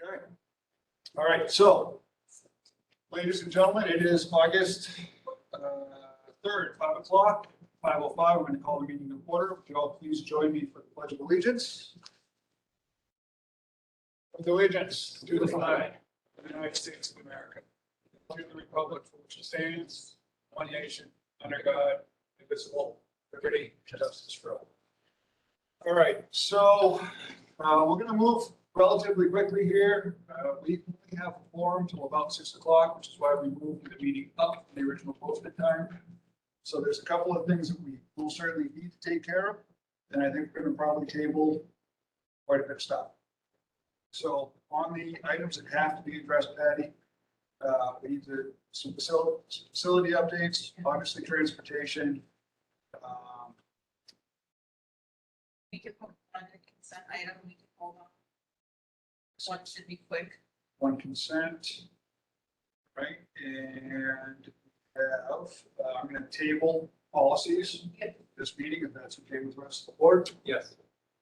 Okay. All right, so, ladies and gentlemen, it is August 3rd, 5 o'clock, 5:05. We're going to call the meeting to order. Would you all please join me for the Pledge of Allegiance? With allegiance to the flag of the United States of America, to the republic for which it stands, one nation, under God, indivisible, with liberty and justice for all. All right, so we're going to move relatively quickly here. We only have a forum till about 6 o'clock, which is why we moved the meeting up from the original posted time. So there's a couple of things that we will certainly need to take care of, and I think we're going to probably table quite a bit of stuff. So on the items that have to be addressed, Patty, we need some facility updates, obviously transportation. We can put on a consent item, we can hold on. One should be quick. One consent, right? And have, I'm going to table policies this meeting, if that's okay with the rest of the board. Yes.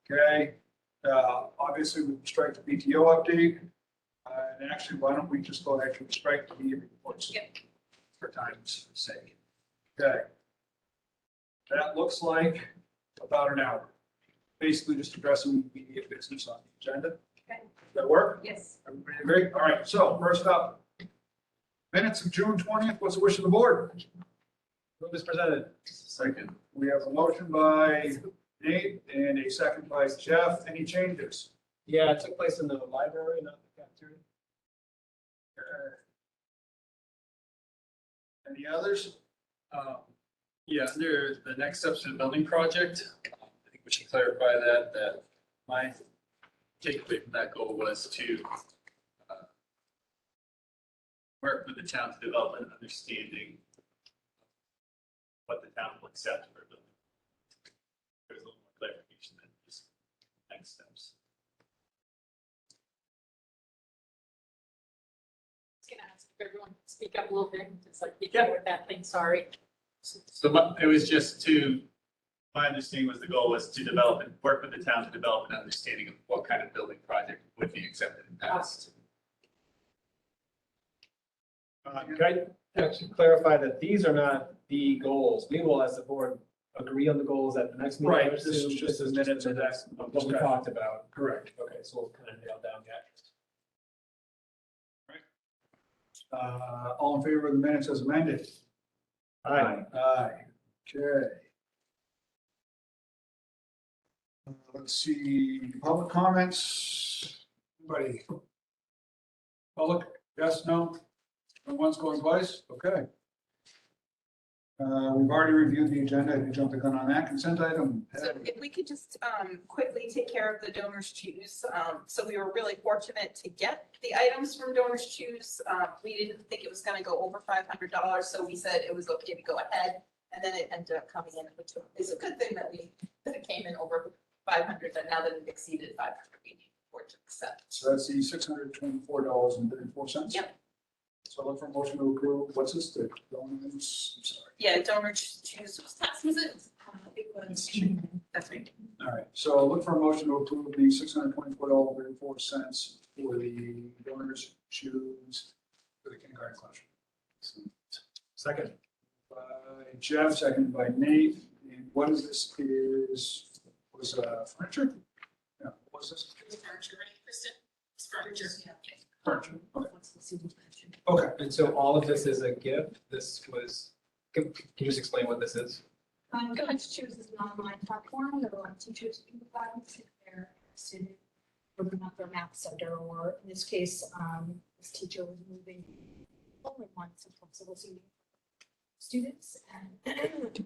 Okay. Obviously, we can strike the PTO update. And actually, why don't we just go ahead and strike the media reports for time's sake? Okay. That looks like about an hour. Basically, just addressing immediate business on the agenda. Okay. Does that work? Yes. Everybody agree? All right. So first up, minutes of June 20th. What's the wish of the board? Move is presented. Second. We have a motion by Nate and a second by Jeff. Any changes? Yeah, it took place in the library, not the cafeteria. Any others? Yeah, under the next steps in the building project, I think we should clarify that my takeaway from that goal was to work with the town to develop an understanding of what the town will accept for a building. There's a little more clarification than just next steps. Just gonna ask if everyone can speak up a little bit, it's like, you get with that thing, sorry. So it was just to, my understanding was the goal was to develop and work with the town to develop an understanding of what kind of building project would be accepted and passed. Can I actually clarify that these are not the goals? We will, as the board, agree on the goals at the next meeting. Right, I this is assume. just This the is minutes of that of what we discussion. talked about. Correct. Okay, so we'll kind of nail down that. All in favor of the minutes as amended? Aye. Aye. Okay. Let's see, public comments. Anybody? Public, yes, no? Going once, going twice? Okay. We've already reviewed the agenda. If you jump the gun on that consent item. So if we could just quickly take care of the donors choose. So we were really fortunate to get the items from donors choose. We didn't think it was gonna go over $500, so we said it was okay to go ahead. And then it ended up coming in, which is a good thing that it came in over 500, but now that it exceeded 500, we need for it to accept. So that's the $624.34. Yep. So look for a motion to approve. What's this? The donors, I'm sorry. Yeah, donor choose, whose tax was it? It was, that's right. All right, so look for a motion to approve the $624.34 for the donors choose for the kindergarten classroom. Second. By Jeff, seconded by Nate. And what is this? Was furniture? Yeah, what was this? Is furniture ready, Kristen? It's furniture. Furniture. Okay. Okay. And so all of this is a gift. This was, can you just explain what this is? Donors Choose is an online platform that allows teachers to provide if they're interested in opening up their math center, or in this case, this teacher was moving only one flexible seating students. And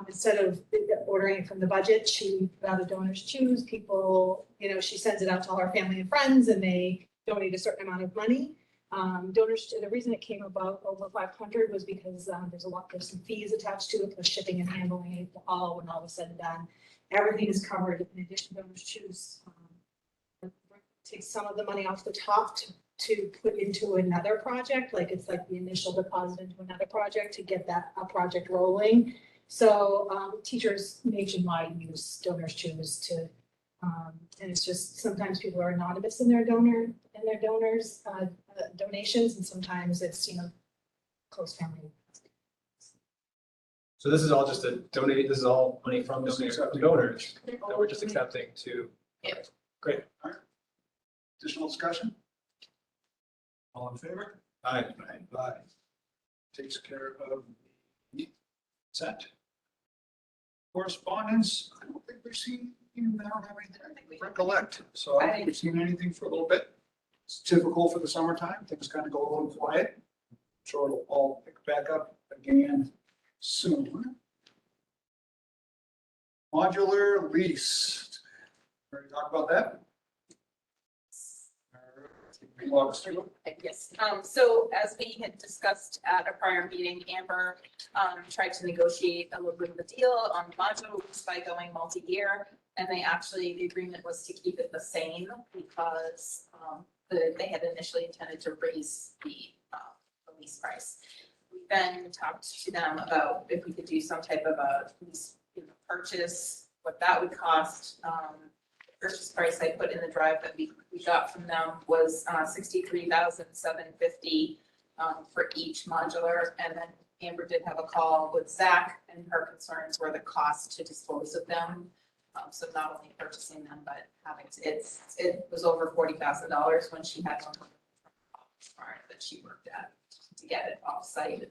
instead of ordering from the budget, she got a Donors Choose. People, she sends it out to all her family and friends, and they donate a certain amount of money. The reason it came about over 500 was because there's some fees attached to it, plus shipping and handling it, all when all was said and done. Everything is covered in addition to Donors Choose. Take some of the money off the top to put into another project, like it's like the initial deposit into another project to get a project rolling. So teachers nationwide use Donors Choose to, and it's just sometimes people are anonymous in their donor and their donors, donations, and sometimes it's, close family. So this is all just a donate, this is all money from donors that we're just accepting to. Yep. Great. Additional discussion? All in favor? Aye. Aye. Takes care of the consent. Correspondence, I don't think we've seen, I don't have anything I recollect, so I don't think we've seen anything for a little bit. It's typical for the summertime, things kind of go a little quiet. I'm sure it'll all pick back up again soon. Modular lease. Ready to talk about that? Can you walk us through it? Yes, so as we had discussed at a prior meeting, Amber, tried to negotiate a little bit of a deal on modular lease by going multi-year. And they actually, the agreement was to keep it the same because, they had initially intended to raise the lease price. We then talked to them about if we could do some type of a lease, purchase, what that would cost. Purchase price I put in the drive that we got from them was $63,750 for each modular. And then Amber did have a call with Zach, and her concerns were the cost to dispose of them. So not only purchasing them, but having to, it was over $40,000 when she had one that she worked at to get it off site,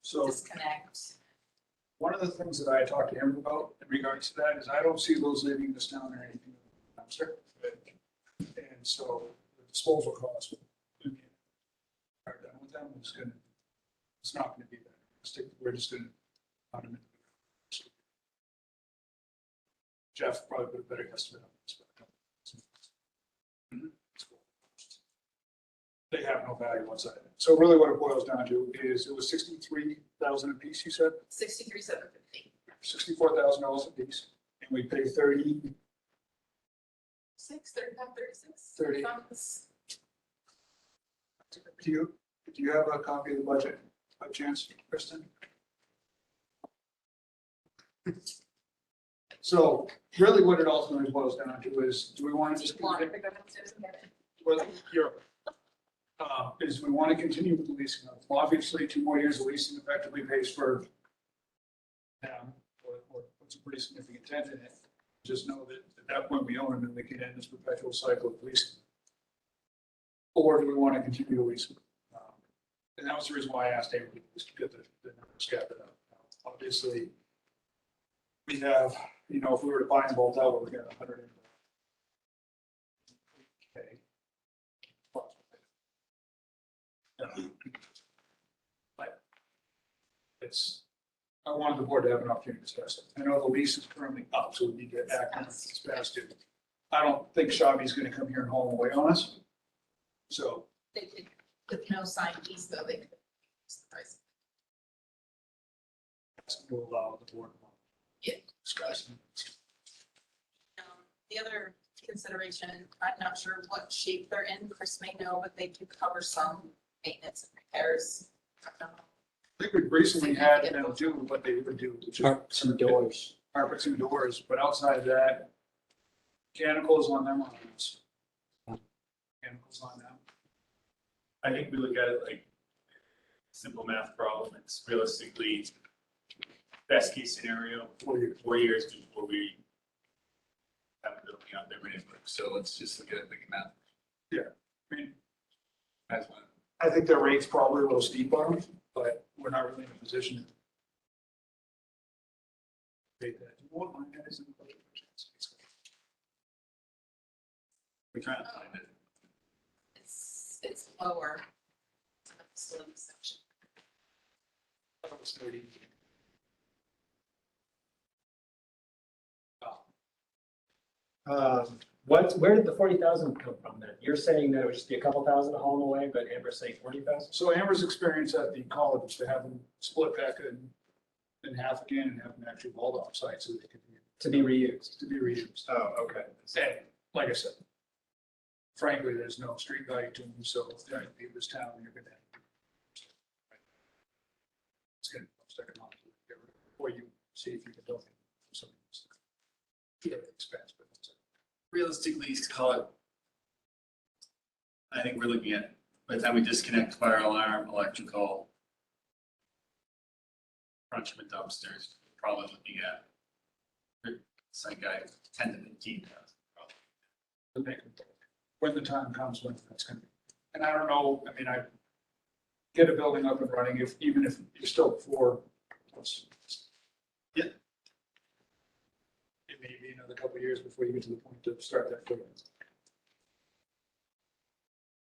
So disconnect. one of the things that I had talked to him about in regards to that is I don't see those leaving this town or anything. Dumpster. And so the disposal cost. Are done with them, it's not gonna be that. We're just gonna. Jeff probably put a better estimate on this. They have no value whatsoever. So really what it boils down to is it was 63,000 a piece, you said? 63,750. $64,000 a piece, and we pay 30. 35, 36. 30. Funds. Do you have a copy of the budget by chance, Kristen? So really what it ultimately boils down to is, do we want to just, Want to go downstairs and get it? well, is we want to continue with the leasing. Obviously, 2 more years of leasing effectively pays for or puts a pretty significant dent in it. Just know that at that point we own them and we can end this perpetual cycle of leasing. Or do we want to continue to lease them? And that was the reason why I asked Amy to get the numbers scattered out. Obviously, we have, if we were to buy them both out, we're getting 100. Okay. But I wanted the board to have an opportunity to discuss it. I know the lease is currently up, so we need to act on it as fast as. I don't think Shabby's gonna come here and haul away on us. So, They could, with no signed lease though, they could. raise the price. that's going to allow the board to Yeah. discuss. The other consideration, I'm not sure what shape they're in, Chris may know, but they do cover some maintenance and repairs. I think we recently had them do what they would do. which is Some doors. Carpets and doors, but outside of that, mechanicals on them. Mechanicals on them. I think we look at it like simple math problem. It's realistically best case scenario, 4 years before we have a building out there ready to work. So let's just look at it like math. I mean, That's one. I think their rate's probably a little steep on them, but we're not really in a position to pay that. You know what line that is in the budget? We're trying to find it. It's lower. It's in the facility section. That was 30. Where did the 40,000 come from then? You're saying that it would just be a couple thousand to haul them away, but Amber's saying 40,000? So Amber's experience at the college was to have them split back in half again and have them actually hauled off site so they could To be reused. reused. Oh, okay. And like I said, frankly, there's no street value to them, so if they're going to leave this town, you're going to have to. It's going to cost economically, or you see if you can donate something. Yeah, expense, but it's Realistically, call it I think we're looking at, by the time we disconnect fire alarm, electrical, crunch them in dumpsters, probably looking at it's like 10 to 15,000. probably. When the time comes when that's gonna be. And I don't know, I mean, I get a building up and running even if you're still for. Yeah. It may be another couple of years before you get to the point to start that program.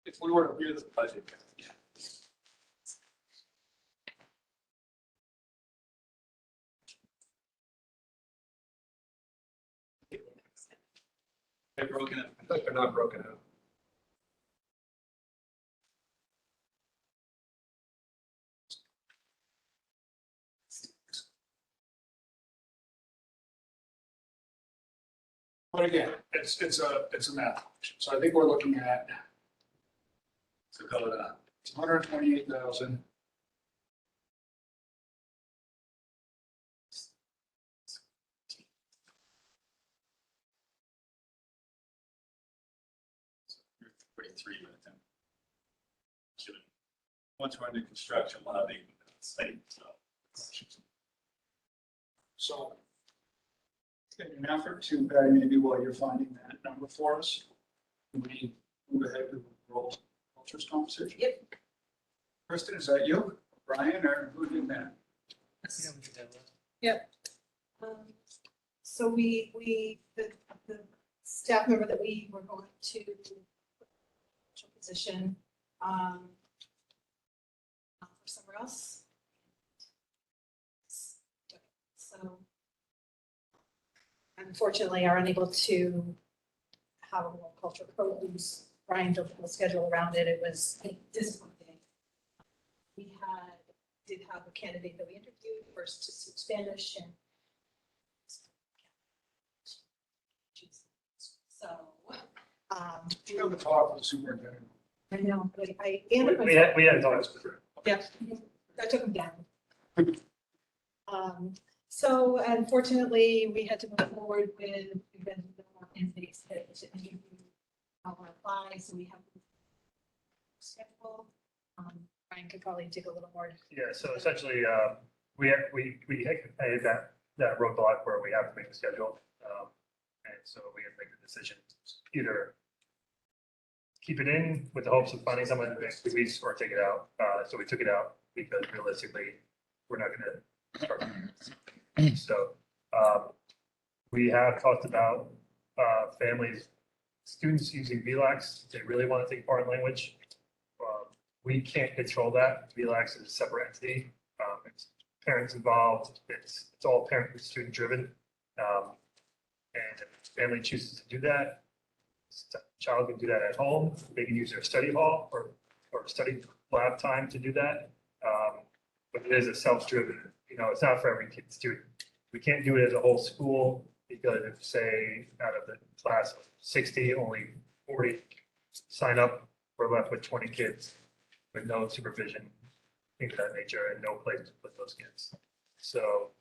If we were to read the budget. Yeah. They're broken up. I feel like they're not broken out. But again, it's a math function. So I think we're looking at So call it up. 128,000. Forty-three by the time. Once we're under construction, we'll have the site, so. So in an effort to, maybe while you're finding that number for us, we move ahead with the role cultures conversation. Yep. Kristen, is that you? Brian, or who did that? So the staff member that we were going to position, for somewhere else. So unfortunately are unable to have a more cultural coach. Brian built a schedule around it. It was disappointing. We did have a candidate that we interviewed first to speak Spanish and so, You have the talk with the superintendent. I know, but I. We had talked. Yeah, I took him down. So unfortunately, we had to move forward with, we've been more candidates that to interview our apply, so we have schedule. Brian could probably dig a little more. Yeah, so essentially, we had that roadblock where we have to make a schedule. And so we had to make the decision, either keep it in with the hopes of finding someone in the next 2 weeks or take it out. So we took it out because realistically, we're not gonna start. So we have talked about families, students using VLAX, they really want to take part in language. We can't control that. VLAX is a separate entity. It's parents involved. It's all parent and student driven. And if the family chooses to do that, the child can do that at home. They can use their study hall or study lab time to do that. But it is a self-driven, it's not for every kid student. We can't do it as a whole school because if, say, out of the class of 60, only 40 sign up, we're left with 20 kids with no supervision, things of that nature, and no place to put those kids. So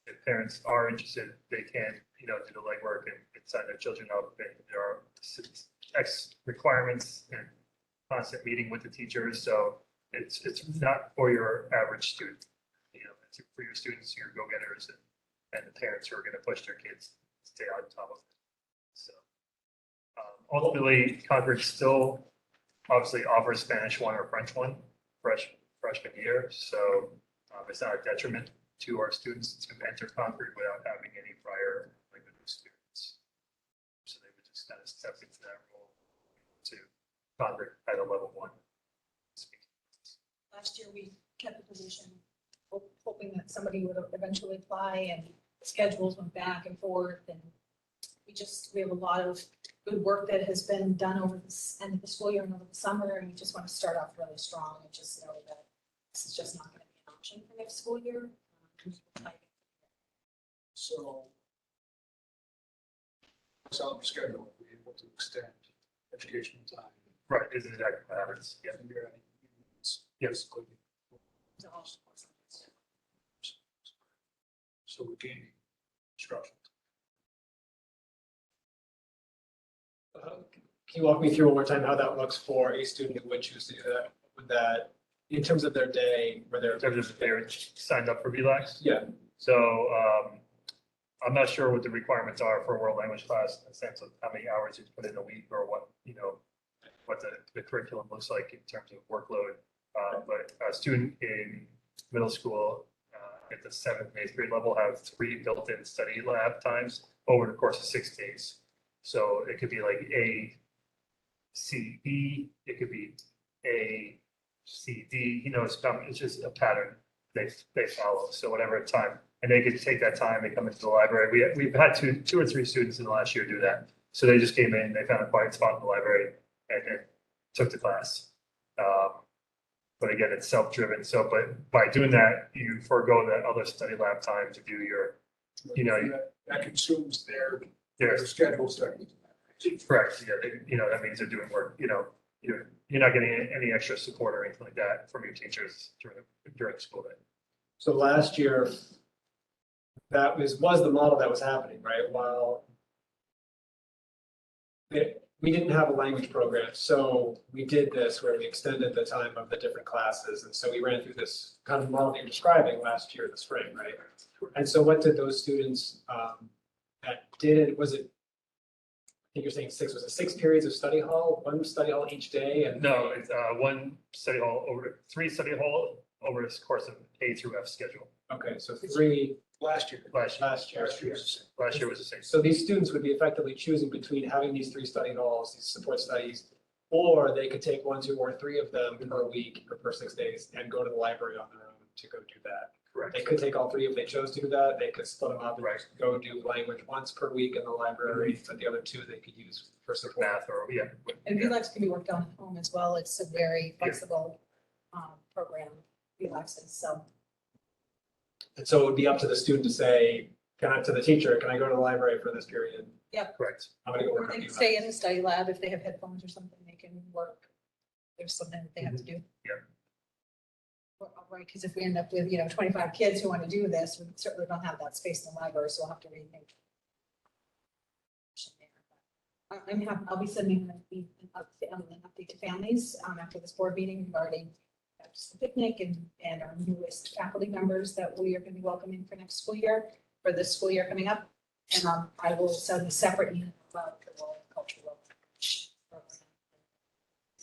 if parents are interested, they can, do the legwork and sign their children up. And there are X requirements and constant meeting with the teachers. So it's not for your average student. It's for your students, your go-getters, and the parents who are going to push their kids to stay on top of it. So ultimately, Concord still obviously offers Spanish 1 or French 1 freshman year. So it's not a detriment to our students to enter Concord without having any prior language experience. So they would just kind of step into that role to Concord at a level 1. Last year, we kept the position, hoping that somebody would eventually apply, and the schedules went back and forth, and we have a lot of good work that has been done over this end of the school year and over the summer, and we just want to start off really strong and just know that this is just not going to be an option for next school year. So what's out the schedule, be able to extend educational time. Right, is exactly what happens. Yeah. And you're adding units, Yes. basically. So we're gaining instruction. Can you walk me through one more time how that looks for a student who would choose to do that? Would that, in terms of their day, where they're. In terms of if they're signed up for VLAX. Yeah, So I'm not sure what the requirements are for a world language class in the sense of how many hours you put in a week or what, what the curriculum looks like in terms of workload. But a student in middle school at the 7th and 8th grade level have 3 built-in study lab times over the course of 6 days. So it could be like A, C, E, it could be A, C, D, it's just a pattern they follow. So whatever time, and they could take that time, they come into the library. We've had two or three students in the last year do that. So they just came in, they found a quiet spot in the library and then took the class. But again, it's self-driven. So, but by doing that, you forego that other study lab time to do your, That consumes their their schedule study. correct. Yeah, that means they're doing work, you're not getting any extra support or anything like that from your teachers during the school day. so last year, that was the model that was happening, right? While we didn't have a language program, so we did this where we extended the time of the different classes. And so we ran through this kind of model that you're describing last year in the spring, right? And so what did those students that did it, was it, I think you're saying 6, was it 6 periods of study hall, 1 study hall each day? And No, it's one study hall over 3 study hall over this course of A through F schedule. Okay, so 3 Last year. last year. Last year was the same. So these students would be effectively choosing between having these 3 study halls, these support studies, or they could take 1, 2, or 3 of them per week or per 6 days and go to the library on their own to go do that. Correct. They could take all 3 if they chose to do that. They could split them up and Right. go do language once per week in the library, but the other 2 they could use for support. Math or, yeah. And VLAX can be worked on at home as well. It's a very flexible program, VLAX is, so. And so it would be up to the student to say, to the teacher, can I go to the library for this period? Correct. I'm gonna go Or work on they can VLAX. stay in the study lab if they have headphones or something, they can work. There's something that they have to do. Yeah. Right, because if we end up with, 25 kids who want to do this, we certainly don't have that space in the library, so we'll have to rethink. I'll be sending an update to families after this board meeting regarding just the picnic and our newest faculty members that we are going to be welcoming for next school year, for this school year coming up. And I will send a separate email about the World Cultural Program.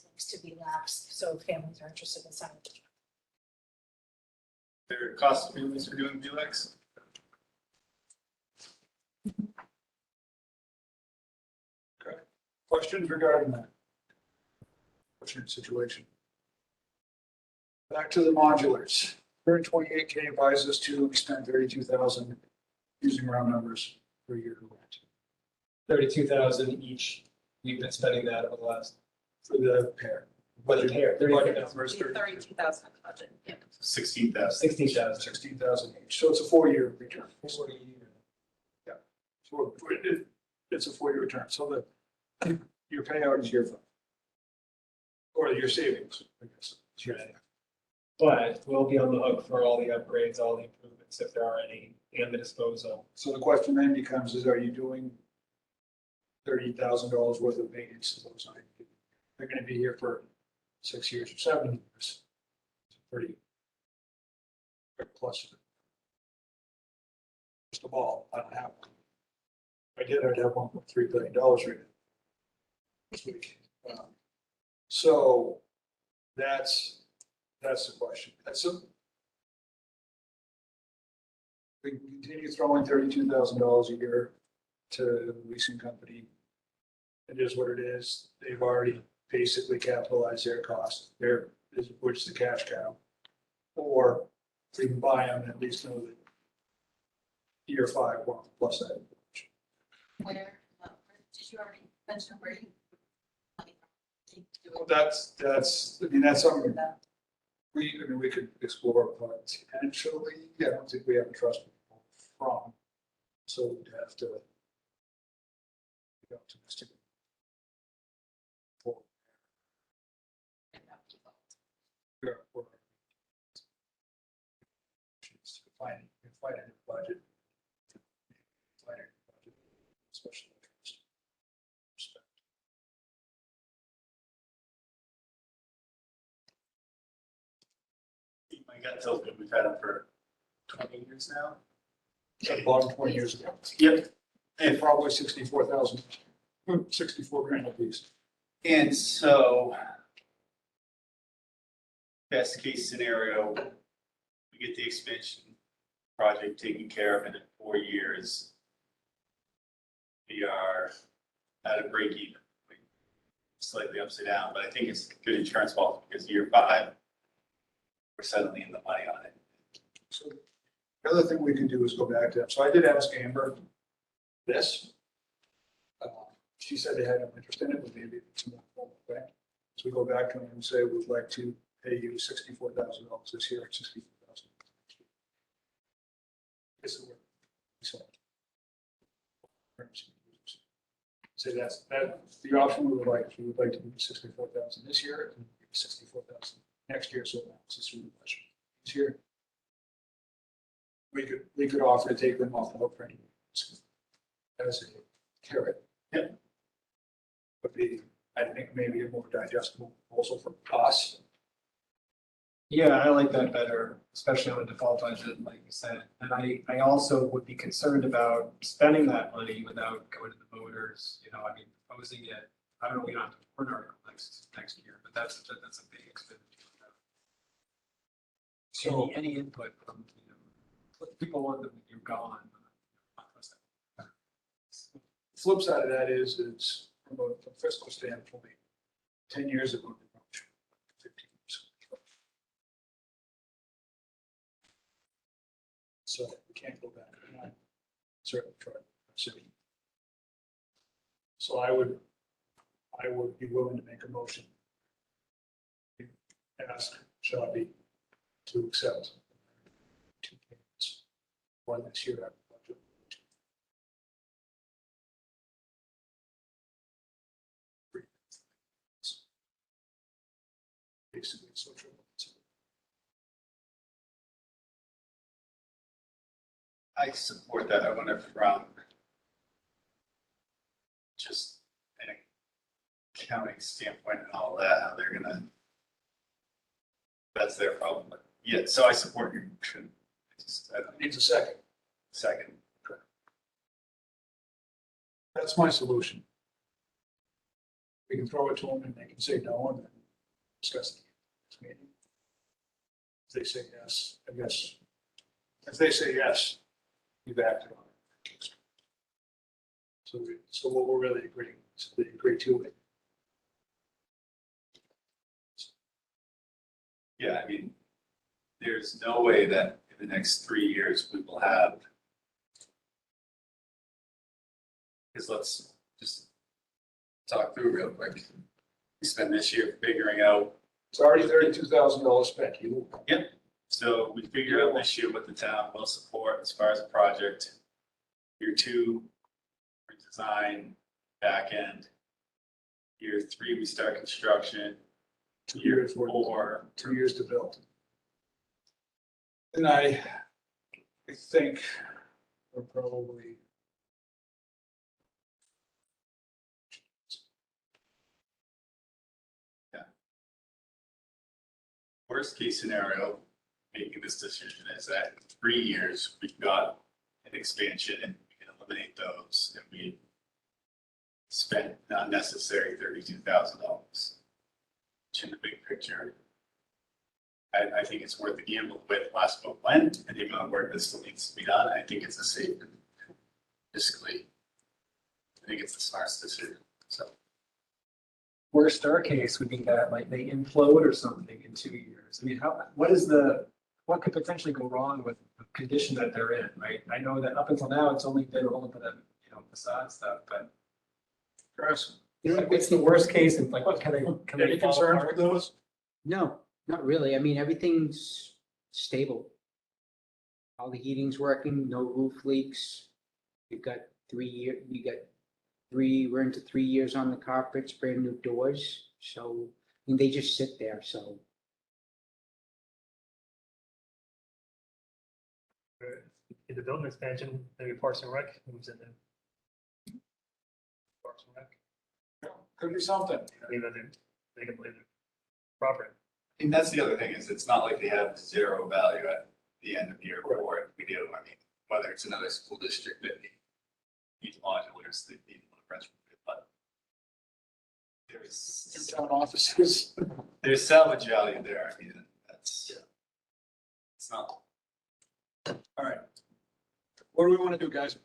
Links to be lapsed, so families are interested in signing. There are cost families for doing VLAX. Questions regarding that? Fortunate situation. Back to the modulars. 128K buys us to spend 32,000 using round numbers per year to rent 32,000 each. We've been spending that over the last, for the pair. budget here, Budget 32,000, numbers, 32,000 in the budget. Yeah. 16,000. 16,000. 16,000 each. So it's a 4-year return. 40 years. So it's a 4-year return. So your payout is year 5. Or your savings, I guess. Right. But we'll be on the hook for all the upgrades, all the improvements, if there are any, and the disposal. So the question then becomes, are you doing $30,000 worth of maintenance to those items? They're gonna be here for 6 years or 7 years. It's pretty plus. Just a ball, I don't have one. If I did, I'd have $1.3 billion right now. This week. So that's the question. We can continue throwing $32,000 a year to the leasing company. It is what it is. They've already basically capitalized their cost, which is the cash cow. Or we can buy them and at least know that year 5, well, plus that. Where, did you already mention where you? Well, that's something we could explore potentially. I don't think we have a trust people from. So we'd have to be optimistic. We're find a budget. Find a budget, especially. we got Tilted, we've had it for 20 years now. That bought 20 years ago. Yep. And probably 64,000, 64 grand a piece. And so, best case scenario, we get the expansion project taken care of in 4 years. We are at a break even, slightly upside down, but I think it's good insurance policy because year 5, we're suddenly in the money on it. So the other thing we can do is go back to, so I did ask Amber this. She said they had no interest in it, but maybe it's more formal way. So we go back to them and say, we'd like to pay you $64,000 this year, $64,000. This is what we said. So that's the option we would like. We would like to do 64,000 this year and 64,000 next year. So that's through the budget this year. We could offer to take them off the hook for any as a carrot. Yep. Would be, I think, maybe a more digestible proposal for us. Yeah, I like that better, especially on a default budget, like you said. And I also would be concerned about spending that money without going to the voters, you know, I mean, proposing it. I don't know, we don't have to warrant article next year, but that's a big expenditure. So Any input from, you know, people want them, you're gone. flip side of that is from a fiscal standpoint, 10 years ago, 15 years ago. So we can't go back. And I certainly try to city. So I would be willing to make a motion. Ask Shelby to accept 2 payments, one this year after budget. Basically, social. I support that. I wonder from just an accounting standpoint and all that, how they're gonna, that's their problem. But yeah, so I support your motion. I don't need Needs a second. a second. That's my solution. We can throw it to them and they can say no and then discuss it. Next meeting. If they say yes, I guess. If they say yes, we've acted on it. So what we're really agreeing, is they agree to it. Yeah, I mean, there's no way that in the next 3 years we will have. Because let's just talk through real quick. We spend this year figuring out, It's already $32,000 spent. You so we figure out this year what the town will support as far as a project. Year 2, we design, back end. Year 3, we start construction. 2 Year years worth. 4, 2 years to build. And I think we're probably. worst case scenario, making this decision is that in 3 years, we've got an expansion and we can eliminate those and we spent not necessary $32,000. In the big picture, I think it's worth the gamble with last book when and the amount of work that still needs to be done. I think it's a safe, fiscally, I think it's the smartest decision. So Worst case would be that like they implode or something in 2 years. I mean, what could potentially go wrong with the condition that they're in, right? I know that up until now, it's only been only for the, you know, facade stuff, but what's the worst case and like, what can they? Any concerns with those? No, not really. I mean, everything's stable. All the heating's working, no roof leaks. We've got we're into 3 years on the carpets, brand new doors. So, I mean, they just sit there, so. In the building expansion, maybe Parks and Rec moves in there. Parks and Rec, Could be something. I mean, they can play the property. And that's the other thing is it's not like they have zero value at the end of year four. If we do, I mean, whether it's another school district that needs modulars, they need a principal, but there's Town offices. there's salvage value there. I mean, that's, it's not. All right. What do we want to do, guys?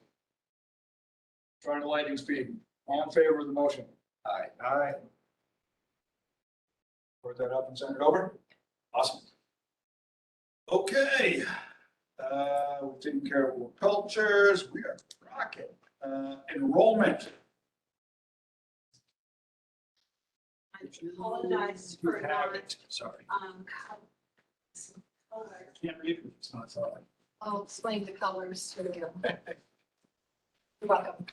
Trying to lightning speed. All in favor of the motion? Aye. Aye. Put that up and send it over. Awesome. Okay. We've taken care of world cultures. We are rocking. Enrollment. I apologize for You have not, it. Sorry. color. Can't read it. It's not solid. I'll explain the colors. Here we go. You're welcome.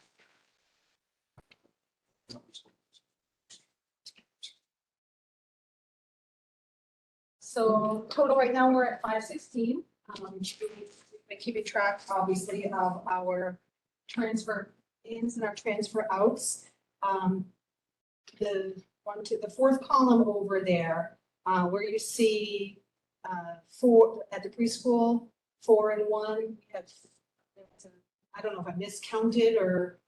So total right now, we're at 516. We're keeping track, obviously, of our transfer ins and our transfer outs. The fourth column over there, where you see four at the preschool, 4 and 1, we have, I don't know if I miscounted or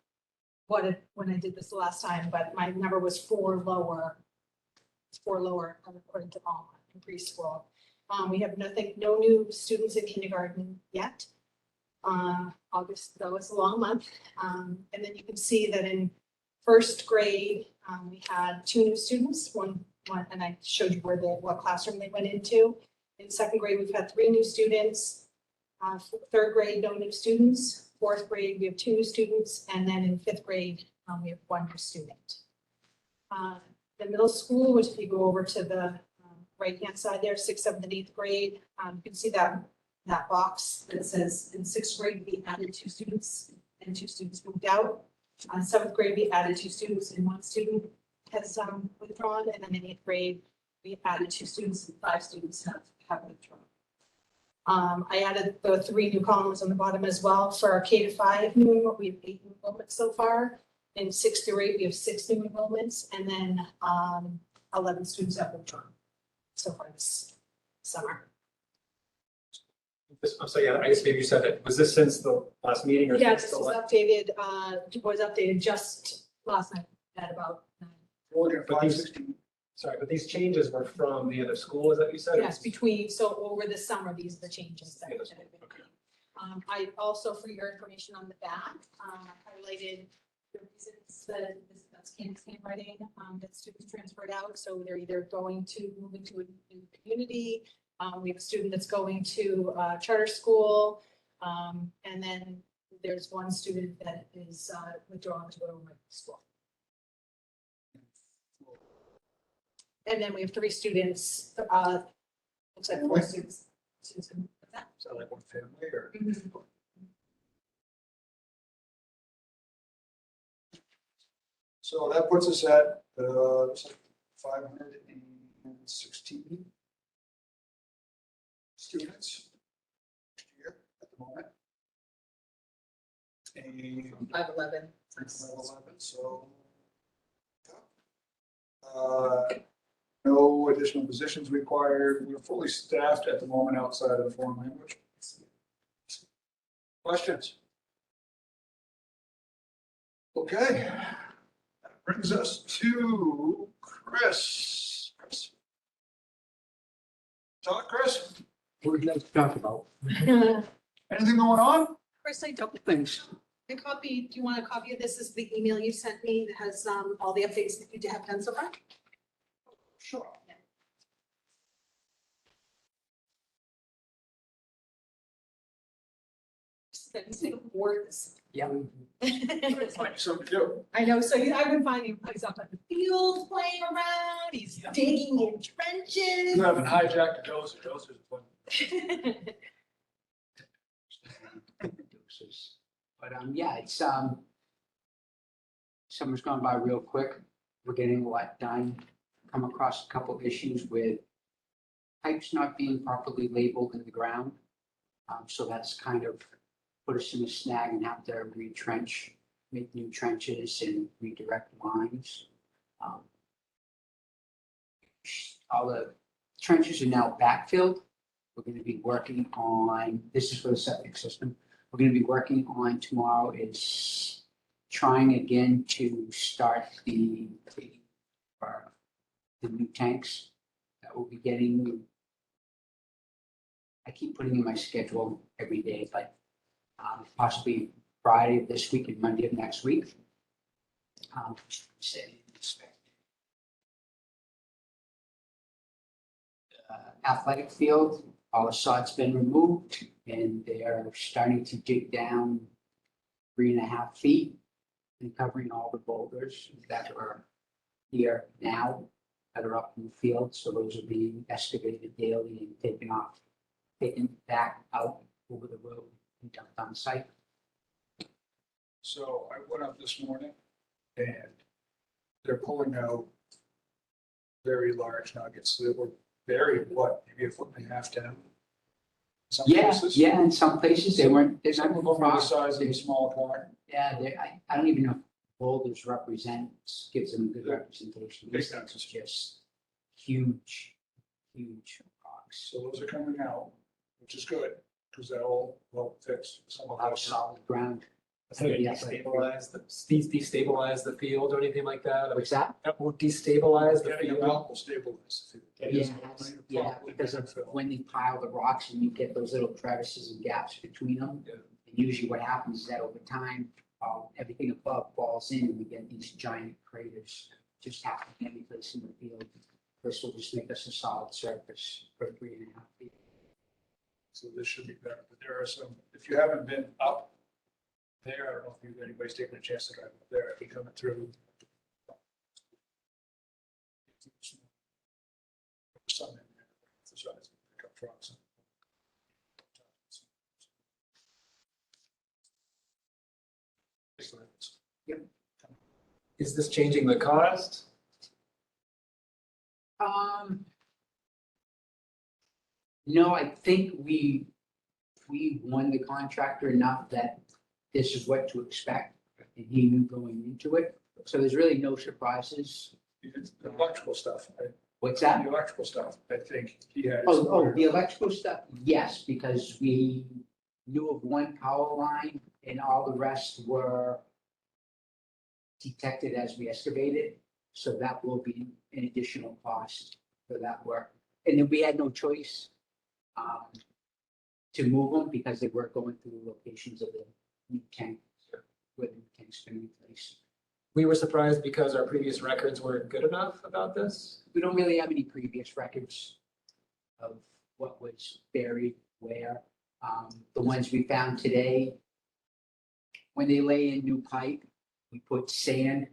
when I did this the last time, but my number was 4 lower. It's 4 lower according to all in preschool. We have no new students in kindergarten yet. August, though, is a long month. And then you can see that in first grade, we had 2 new students, one, and I showed you what classroom they went into. In second grade, we've had 3 new students. Third grade, no new students. Fourth grade, we have 2 new students. And then in fifth grade, we have 1 new student. The middle school, which if you go over to the right-hand side there, 6th, 7th, and 8th grade, you can see that box that says in 6th grade, we added 2 students and 2 students moved out. 7th grade, we added 2 students and 1 student has withdrawn. And then in 8th grade, we added 2 students and 5 students have withdrawn. I added the 3 new columns on the bottom as well for our K to 5 new enrollment. We have 8 new enrollments so far. In 6 through 8, we have 6 new enrollments, and then 11 students have withdrawn so far this summer. I'm sorry, yeah, I guess maybe you said it. Was this since the last meeting or? Yeah, since this the was updated just last night at about 9. We're looking at But these- 516. Sorry, but these changes were from the end of school, is that what you said? Yes, so over the summer, these are the changes that. Yeah, that that's have been Okay. made. I also, for your information on the back, highlighted the reasons that that's Candace handwriting, that students transferred out. So they're either going to move into a new community. We have a student that's going to charter school. And then there's 1 student that is withdrawn to go to a regular school. And then we have 3 students, looks like 4 students. Susan, what's that? Sound like one family or? So that puts us at 516 students next year at the moment. And 511. 11, so. No additional positions required. We're fully staffed at the moment outside of the foreign language. Questions? Okay. That brings us to Chris. Talk, Chris? What would you like to talk about? Anything going on? Chris, I Couple things. do you want a copy of this? This is the email you sent me that has all the updates that you have done so far? Sure. Words. Yeah. Find something to do. I know, so I've been finding he's up at the field playing around, he's digging in trenches. You haven't hijacked a dozer. Dozer's fun. But, yeah, it's, summer's gone by real quick. We're getting a lot done. Come across a couple issues with pipes not being properly labeled in the ground. So that's kind of put us in a snag and have to retrench, make new trenches and redirect lines. All the trenches are now backfilled. We're gonna be working on, this is for the septic system. We're gonna be working on tomorrow is trying again to start the new tanks that we'll be getting. I keep putting in my schedule every day, but possibly Friday of this week and Monday of next week. Say, inspect. Athletic field, all the sod's been removed and they're starting to dig down 3.5 feet and covering all the boulders that are here now that are up in the field. So those are being excavated daily and taken back out over the road and dumped on site. So I went up this morning and they're pulling out very large nuggets. They were buried, what, maybe 1.5 feet down? Some Yeah, places. yeah, in some places they weren't, they're Some not of them are the rock. size of a small car. Yeah, I don't even know if boulders gives them a good representation. Big These things nuggets. are just huge, huge rocks. So those are coming out, which is good, because that'll help fix some of Out of those. solid ground. That's not destabilize the field or anything like that? What's that? That won't destabilize the Getting them field? out will stabilize. Yeah, because of when they pile the rocks and you get those little crevices and gaps between them. Yeah. And usually what happens is that over time, everything above falls in and we get these giant craters just happening any place in the field. This will just make us a solid surface for 3.5 feet. So this should be better, but there are some, if you haven't been up there, I don't know if anybody's taken a chance to drive up there, if you're coming through. Some in there, the size of pickup trucks. Is this changing the cost? No, I think we won the contractor enough that this is what to expect. And he knew going into it. So there's really no surprises. The electrical stuff, What's that? the electrical stuff, I think he had. The electrical stuff, yes, because we knew of one power line and all the rest were detected as we excavated. So that will be an additional cost for that work. And then we had no choice to move them because they were going through the locations of the new tank, where the new tank's been replaced. We were surprised because our previous records weren't good enough about this. We don't really have any previous records of what was buried where. The ones we found today, when they lay in new pipe, we put sand,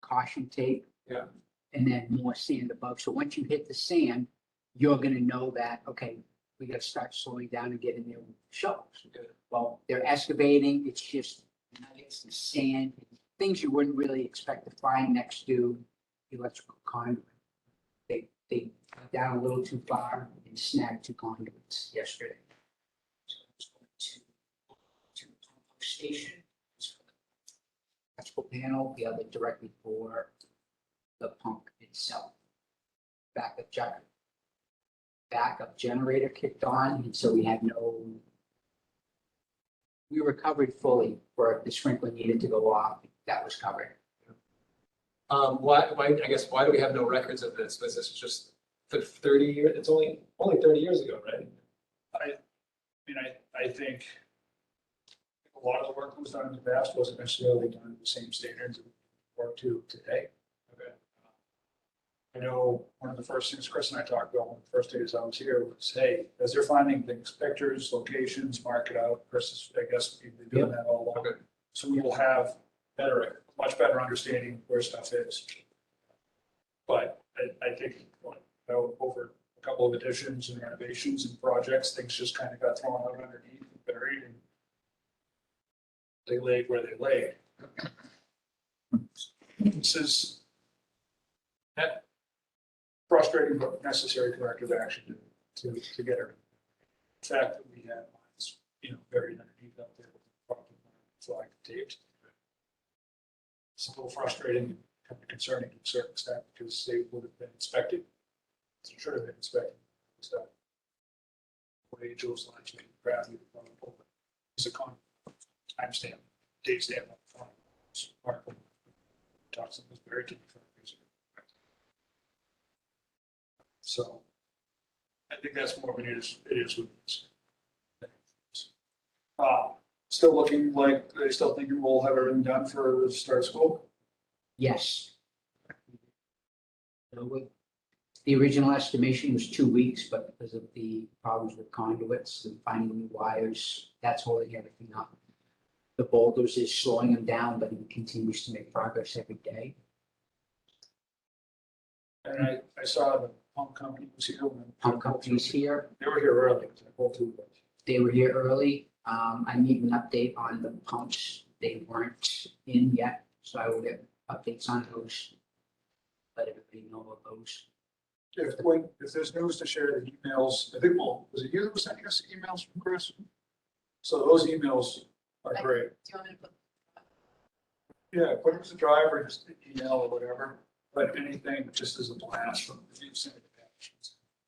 caution tape. Yeah. And then more sand above. So once you hit the sand, you're gonna know that, okay, we gotta start slowing down and get in there with shovels. Well, they're excavating, it's just nuggets and sand, things you wouldn't really expect to find next to electrical conduit. They got down a little too far and snagged 2 conduits yesterday. So it's going to the compost station. It's for the electrical panel, the other directly for the pump itself. Backup generator kicked on, and so we recovered fully for if the sprinkler needed to go off, that was covered. Why, why do we have no records of this? Was this just for 30 years? It's only 30 years ago, right? I think a lot of the work that was done in the past wasn't necessarily done to the same standards of work to today. Okay. I know one of the first things Chris and I talked about, one of the first days I was here was, hey, as they're finding things, pictures, locations, mark it out, versus, I guess, we've been doing that all along. Okay. So we will have much better understanding where stuff is. But I think, over a couple of additions and renovations and projects, things just kind of got thrown out underneath and buried, and they laid where they laid. This is frustrating but necessary corrective action to get it. The fact that we have lines, buried underneath up there with the property line flag taped. It's a little frustrating and concerning to a certain extent because they would have been inspected. Sure, they inspect stuff. Way Joe's lines, maybe grab you. It's a timestamp, date stamp. on the front. Talks about very key. So I think that's more of an it is what it is. Still looking like, they still think we'll have everything done for the start of school? Yes. The original estimation was 2 weeks, but because of the problems with conduits and finding new wires, that's holding everything up. The boulders is slowing them down, but he continues to make progress every day. And I saw the pump company was here. Pump company's here. They were here early. I pulled through. They were here early. I need an update on the pumps. They weren't in yet, so I will get updates on those. Let everybody know about those. If there's news to share, the emails, I think, well, was it you that was sending us emails from Chris? So those emails are great. Do you want me to put? Yeah, put it as a driver, just email or whatever, but anything just as a blast from the send it to Pat.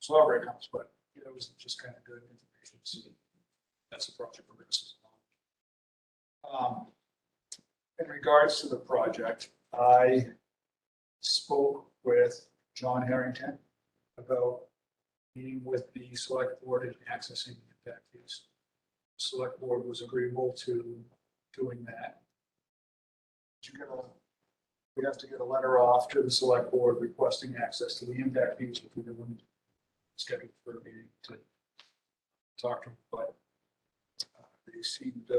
So however it comes, but it was just kind of good information to see. That's a project for Chris. In regards to the project, I spoke with John Harrington about meeting with the select board and accessing the impact fees. Select board was agreeable to doing that. We have to get a letter off to the select board requesting access to the impact fees if we want to schedule for a meeting to talk to them, but they seemed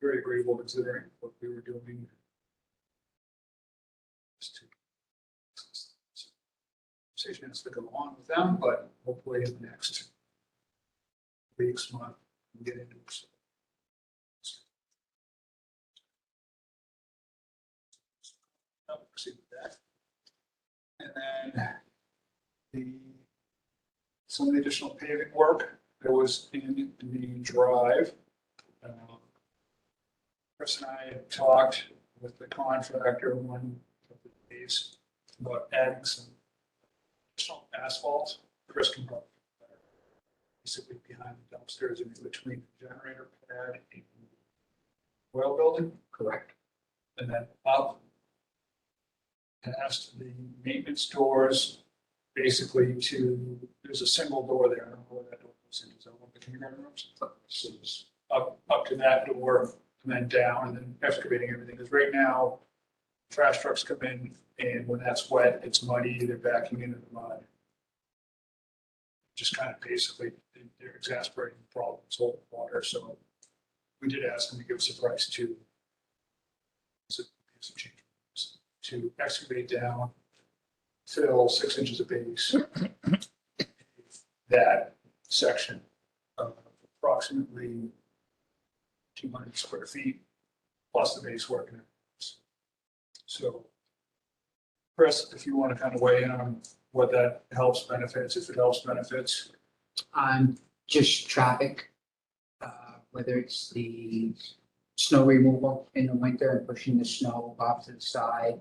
very agreeable considering what we were doing. Just to conversation has to go on with them, but hopefully in the next weeks, month, we'll get into it. I'll proceed with that. And then some of the additional paving work that was in the drive. Chris and I had talked with the contractor one of the days about adding some additional asphalt. Chris can probably basically behind the dumpsters and in between the generator pad and the oil building. Correct. And then up past the maintenance doors, basically to, there's a single door there. I don't know where that door goes into. Is that one of the kindergarten rooms? So it's up to that door and then down and then excavating everything. Because right now, trash trucks come in and when that's wet, it's muddy, they're backing into the mud. Just kind of basically, they're exasperating the problem, it's holding water. So we did ask them to give us a price to to excavate down, fill 6 inches of base. That section of approximately 200 square feet plus the base work. So Chris, if you want to kind of weigh in on what that helps benefits, if it helps benefits. Just traffic, whether it's the snow removal in the winter and pushing the snow off to the side,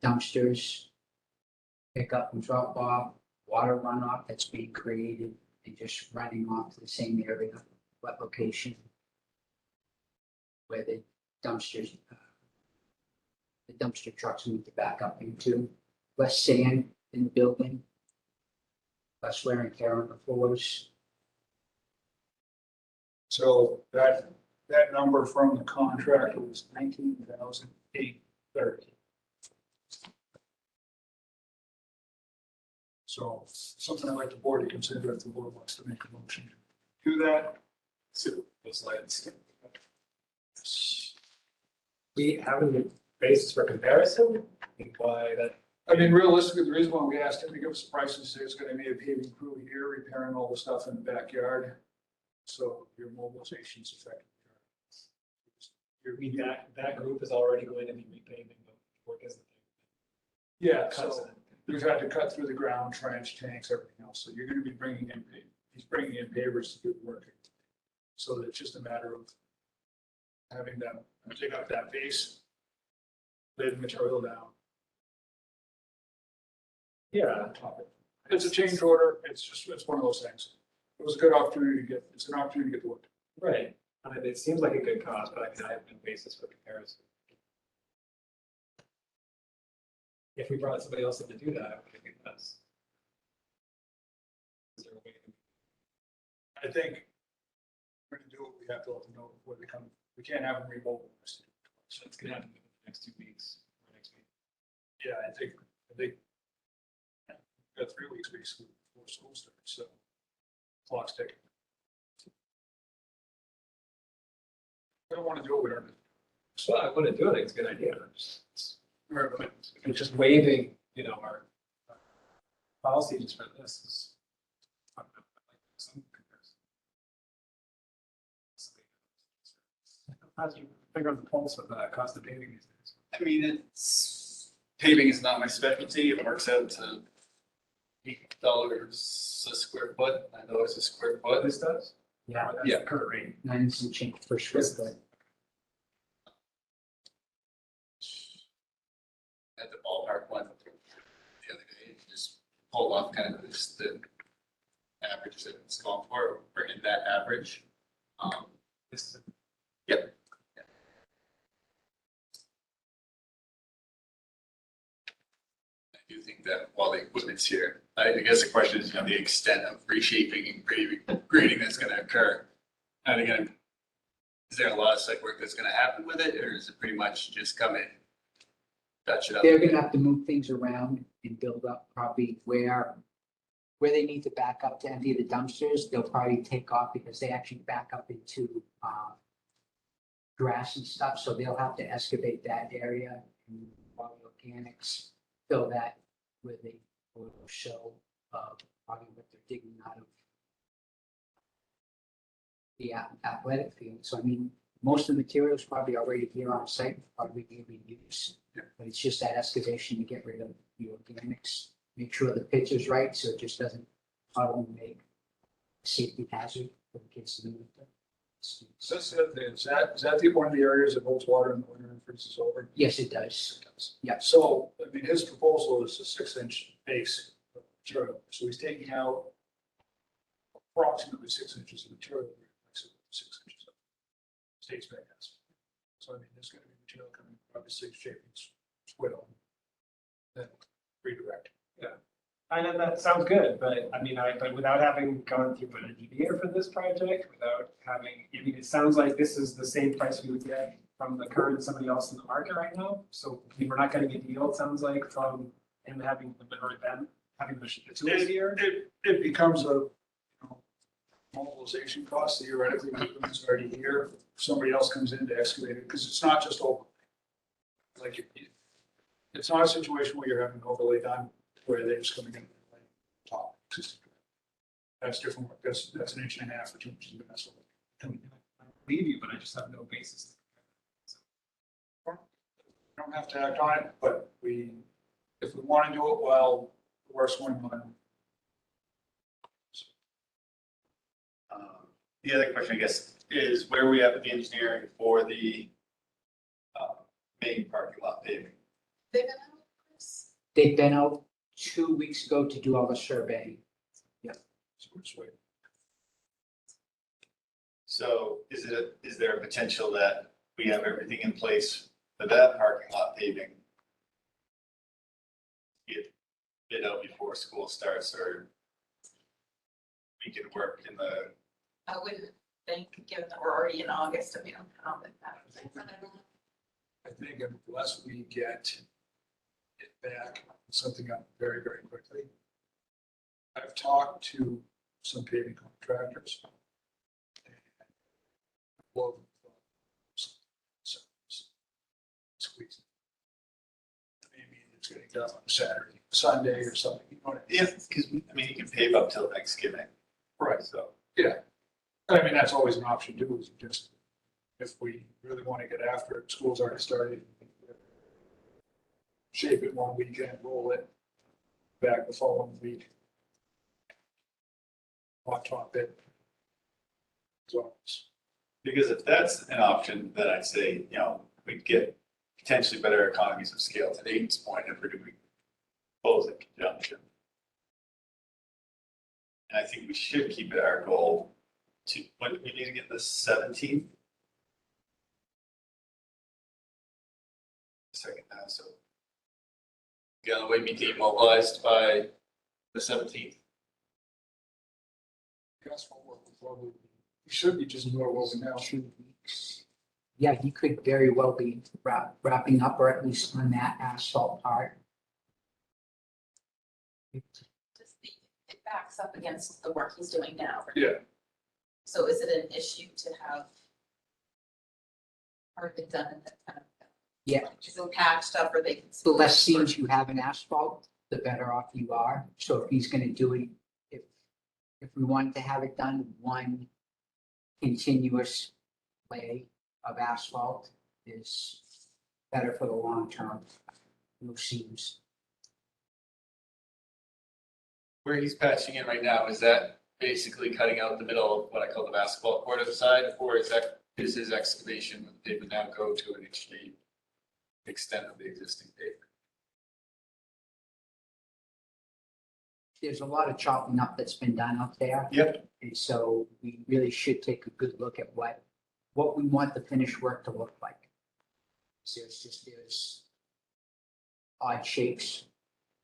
dumpsters, pick up and drop off, water runoff that's being created and just running off to the same area, wet location where the dumpster trucks need to back up into, less sand in the building, less wear and tear on the floors. So that number from the contractor was 19,830. So something I'd like the board to consider if the board wants to make a motion to do that. So those lights. We have a basis for comparison, why that, I mean, realistically, the reason why we asked him to give us prices is it's gonna be a paving crew here repairing all the stuff in the backyard. So your mobilization's effective. I mean, that group is already going to be repaving the work as the Yeah, cuts so in. we've had to cut through the ground, trench, tanks, everything else. So you're gonna be bringing in, he's bringing in pavers to do the work. So it's just a matter of having them take out that base, lay the material down. Yeah, Top it. It's a change order. It's one of those things. It was a good opportunity to get, it's an opportunity to get the work. Right. I mean, it seems like a good cost, but I mean, I have no basis for comparison. If we brought somebody else in to do that, I would think it does. Is there a way to- I think we're gonna do what we have to let them know before they come. We can't have them remote. So it's gonna happen in the next 2 weeks, or next week. Yeah, I think, got 3 weeks basically before school starts, so clock's ticking. I don't want to do it with our. So I want to do it, it's a good idea. It's Right, just waiving, you know, our policy just for this is. I don't know, I like some comparison. How's your finger on the pulse of the cost of paving these days? I mean, paving is not my specialty. It works out to $8 a square foot. I know it's a square foot. This does? Yeah, That's Yeah. the current rate. 9 cent change per square foot. At the ballpark one the other day, just pulled off kind of just the average that it's going for, or in that average. This is Yep. I do think that while the equipment's here, I guess the question is, you know, the extent of reshaping and grading that's gonna occur. And again, is there a lot of site work that's gonna happen with it, or is it pretty much just come in? Touch it up? They're gonna have to move things around and build up probably where they need to back up to empty the dumpsters, they'll probably take off because they actually back up into, grass and stuff, so they'll have to excavate that area and while the organics fill that with a little show of probably what they're digging out of the athletic field. So I mean, most of the materials probably already here on site, probably being used. But it's just that excavation to get rid of the organics, make sure the pitch is right, so it just doesn't puddle and make a safety hazard for the kids to do with it. So is that one of the areas that holds water in the winter and freezes over? Yes, it does. Yeah. So, I mean, his proposal is a 6-inch base of material, so he's taking out approximately 6 inches of material, 6 inches of stays back. So I mean, there's gonna be material coming, obviously shaping swell. Then redirect. I know that sounds good, but I mean, but without having gone through an engineer for this project, without having, I mean, it sounds like this is the same price we would get from the current somebody else in the market right now. So we're not getting a deal, it sounds like, from him having, or them having the tools here. It becomes a, you know, mobilization cost theoretically, when it's already here, somebody else comes in to excavate it, because it's not just overlay. Like, it's not a situation where you're having an overlay done, where they're just coming in and laying top. That's different work, that's 1.5 inches or 2 inches of asphalt. I believe you, but I just have no basis. You don't have to act on it, but if we want to do it while the work's going on. The other question, I guess, is where we have the engineering for the main parking lot paving. They've been out, Chris? They've been out 2 weeks ago to do all the surveying. So we're just waiting. So is there a potential that we have everything in place for that parking lot paving? Get out before school starts, or we can work in the, I wouldn't think, given that we're already in August, we don't have that. I think unless we get it back, something up very, very quickly. I've talked to some paving contractors. Well, squeeze. Maybe it's getting done on Saturday, Sunday or something, you know what I mean? if, because, I mean, you can pave up till Thanksgiving. Right. So, I mean, that's always an option too, is just, if we really want to get after it, school's already started. Shape it one weekend, roll it back the following week. On top it. So, because if that's an option, then I'd say, you know, we'd get potentially better economies of scale to Dayton's point if we're doing both in conjunction. And I think we should keep it our goal to, when we need to get the 17th. Second now, so Yeah, the way we demobilized by the 17th. That's what we're probably, we should be just more what we now. 2 weeks. Yeah, you could very well be wrapping up, or at least on that asphalt part. Just it backs up against the work he's doing now. Yeah. So is it an issue to have part of it done and then kind of Yeah, just patched up, or they can? the less seams you have in asphalt, the better off you are. So if he's gonna do it, if we wanted to have it done one continuous lay of asphalt is better for the long term. No seams. Where he's patching in right now, is that basically cutting out the middle of what I call the basketball court of the side? Or is his excavation, they would now go to an extreme extent of the existing pavement? There's a lot of chopping up that's been done up there. Yep. And so we really should take a good look at what we want the finished work to look like. So there's odd shapes.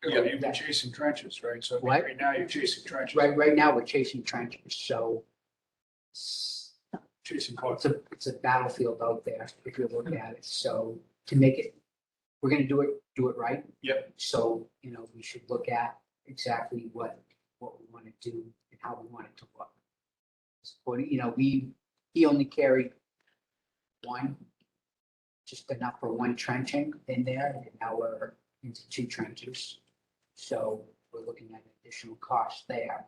Yeah, you've been chasing trenches, right? So I mean, What? right now you're chasing trenches. Right now, we're chasing trenches, so Chasing cars. it's a battlefield out there, if you look at it. So to make it, we're gonna do it right. Yep. So, we should look at exactly what we want to do and how we want it to look. But, he only carried one, just enough for one trenching in there, and now we're into 2 trenches. So we're looking at additional costs there.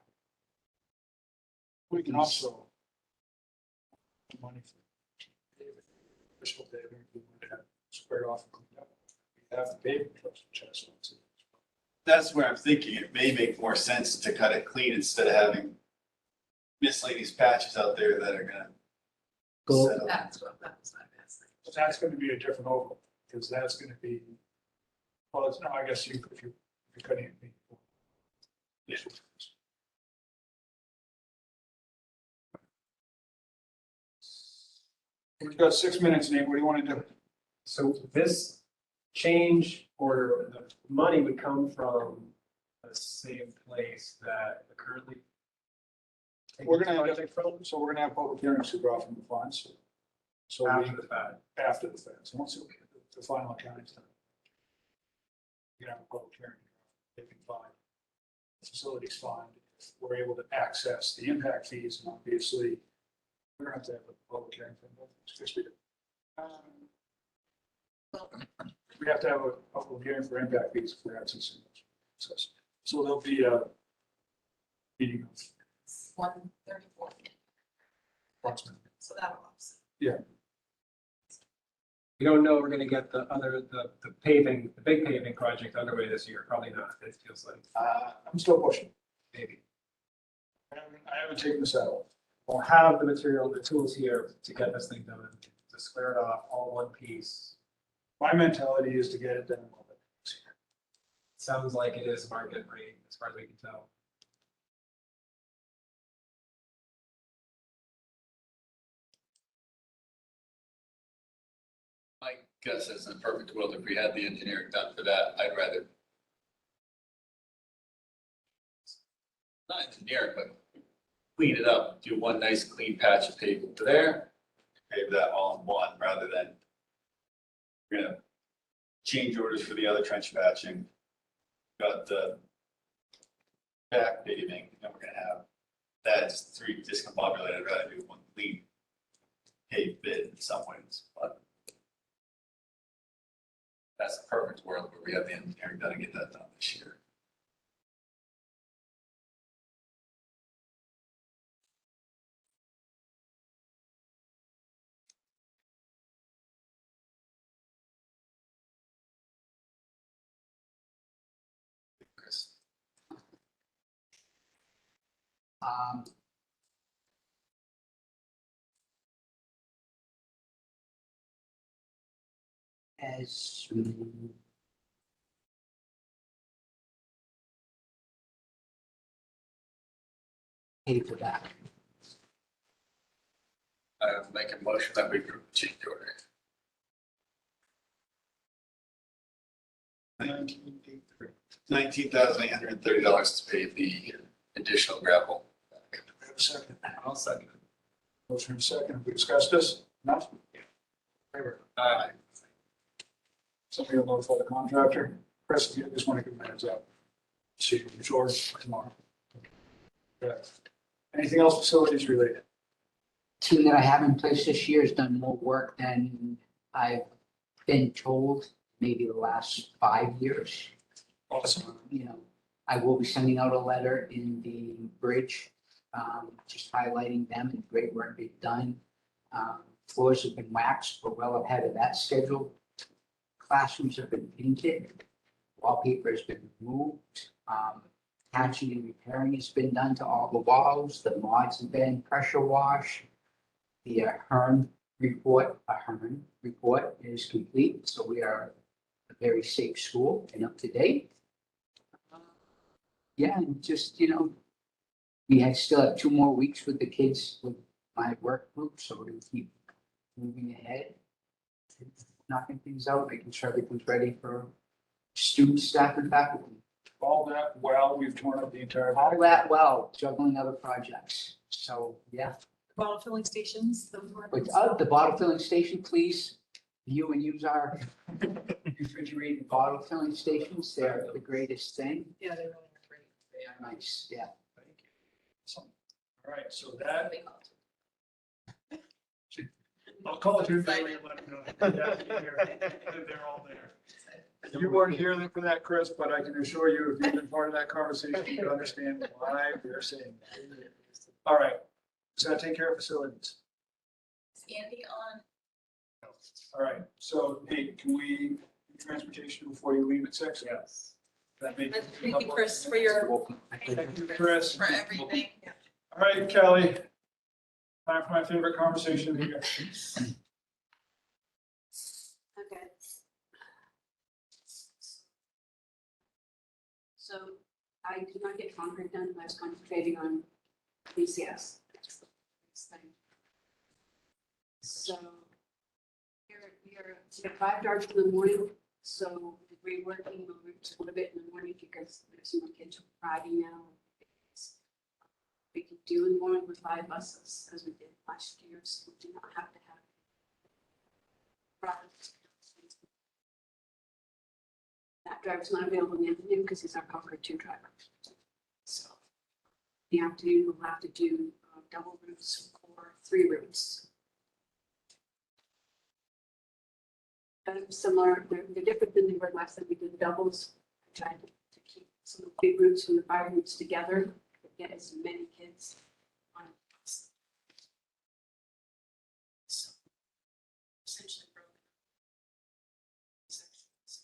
We can also. Money for David. Bristol David, we want to have squared off and cleaned up. We have the pavement trucks, which has one too. that's where I'm thinking it may make more sense to cut it clean instead of having miscellaneous patches out there that are gonna Go, settle. That's what, that's my best thing. But that's gonna be a different overlay, because that's gonna be, well, it's, no, I guess if you're cutting it. Yeah. We've got 6 minutes, Nate, what do you want to do? So this change order, the money would come from the same place that the currently. We're gonna have, so we're gonna have public hearings to draw from the funds. So we, After the fact. after the fact, so once the final accounting's done. You have a public hearing, they can find, the facility's fine, if we're able to access the impact fees, and obviously, we're gonna have to have a public hearing for both, because we do. We have to have a public hearing for impact fees if we're accessing those. So there'll be a meeting of 134, approximately. so that'll offset. We don't know we're gonna get the paving, the big paving project underway this year, probably not, it feels like, I'm still pushing. maybe. I haven't taken this out. We'll have the material, the tools here to get this thing done, to square it off, all one piece. My mentality is to get it done. Sounds like it is market rate, as far as we can tell. My guess is in a perfect world, if we had the engineering done for that, I'd rather. Not engineering, but clean it up, do one nice clean patch of pavement to there. Pave that all in one rather than we're gonna change orders for the other trench patching. Got the back paving, and we're gonna have that's 3 discombobulated. I'd rather do one clean paved bit in some ways, but that's the perfect world where we have the engineering done and get that done this year. Chris. um, as pay for that. Make a motion that we approve the change order. $19,830 to pay the additional gravel. We have a second. I'll second. Motion and second. Have we discussed this? No? Favor? Aye. Somebody will notify the contractor. Chris, you just want to give them a heads up. See you sure tomorrow. Okay. Anything else facilities related? Team that I have in place this year has done more work than I've been told, maybe the last 5 years. Awesome. You know, I will be sending out a letter in the bridge, just highlighting them and the great work they've done. Floors have been waxed, we're well ahead of that schedule. Classrooms have been painted, wallpaper has been removed. Patching and repairing has been done to all the walls, the mods have been pressure washed. The Hearn report is complete, so we are a very safe school and up to date. Yeah, and just, you know, still have 2 more weeks with the kids with my work group, so we're gonna keep moving ahead. Knocking things out, making sure everything's ready for students, staff, and faculty. All that well, we've torn up the entire. All that well, juggling other projects, so, yeah. Bottle filling stations, those were. But the bottle filling station, please view and use our refrigerated bottle filling stations. They're the greatest thing. Yeah, they really are great. They are nice, yeah. Thank you. Awesome. All right, so that, I'll call it Tuesday and let them know. Yeah, they're all there. You weren't here for that, Chris, but I can assure you, if you've been part of that conversation, you can understand why we're saying that. All right, does that take care of facilities? Is Andy on? All right, so hey, can we do transportation before you leave at 6? Yes. That may. Thank you, Chris, for your. Thank you, Chris. For everything. All right, Kelly. Time for my favorite conversation here. Okay. So I did not get concrete done, I was concentrating on BCS. That's the biggest thing. So we have 5 darts in the morning, so we're working the routes a little bit in the morning because there's some more kids who are Friday now. We can do in the morning with 5 buses as we did last year, so we do not have to have. Products. That driver's not available in the afternoon because he's our Concord 2 driver. So in the afternoon, we'll have to do double routes or 3 routes. Similar, they're different than they were last time we did doubles. I tried to keep some of the big routes and the 5 routes together, to get as many kids on a bus. So essentially broken up sections.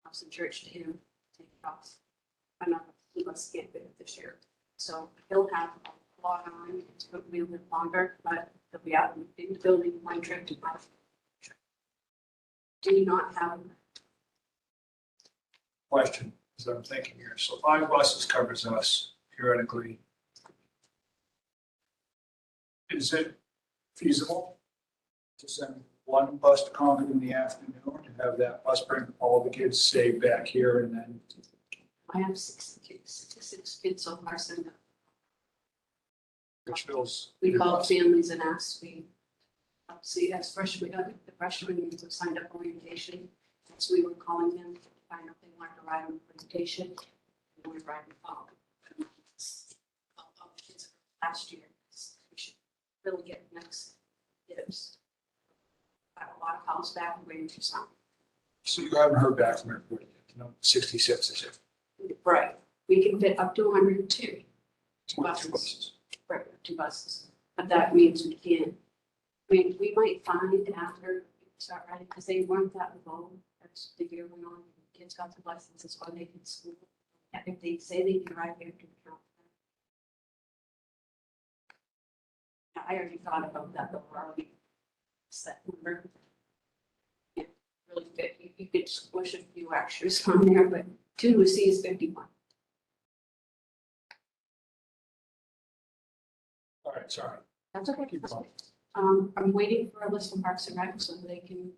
Austin Church to him, take it off. Another, he must get it this year. So he'll have a lot on, it's going to be a little longer, but he'll be out in the building one trip to my. Do not have. Question, as I'm thinking here. So 5 buses covers us theoretically. Is it feasible to send 1 bus to Concord in the afternoon to have that bus bring all the kids stay back here and then? I have 6 kids so far signed up. Richville's. We called families and asked, see, as freshmen, the freshmen who signed up for orientation. So we were calling them to find out if they wanted to ride on orientation. And we were riding all the kids last year. We should really get next dibs. Got a lot of calls back, we're waiting for some. So you haven't heard back from everybody yet, no, 66 is it? Right, we can fit up to 102. 22 Buses. buses. Right, 2 buses, but that means we can't, we might find after we start riding, because they weren't that low, as the year went on, kids got the licenses while they can school. If they say they can ride, we have to count them. I already thought about that, but we're already Set number. Can't really fit, you could squish a few extras on there, but 2 to a C is 51. All right, sorry. That's okay. Keep going. I'm waiting for a list from Parks and Rec so they can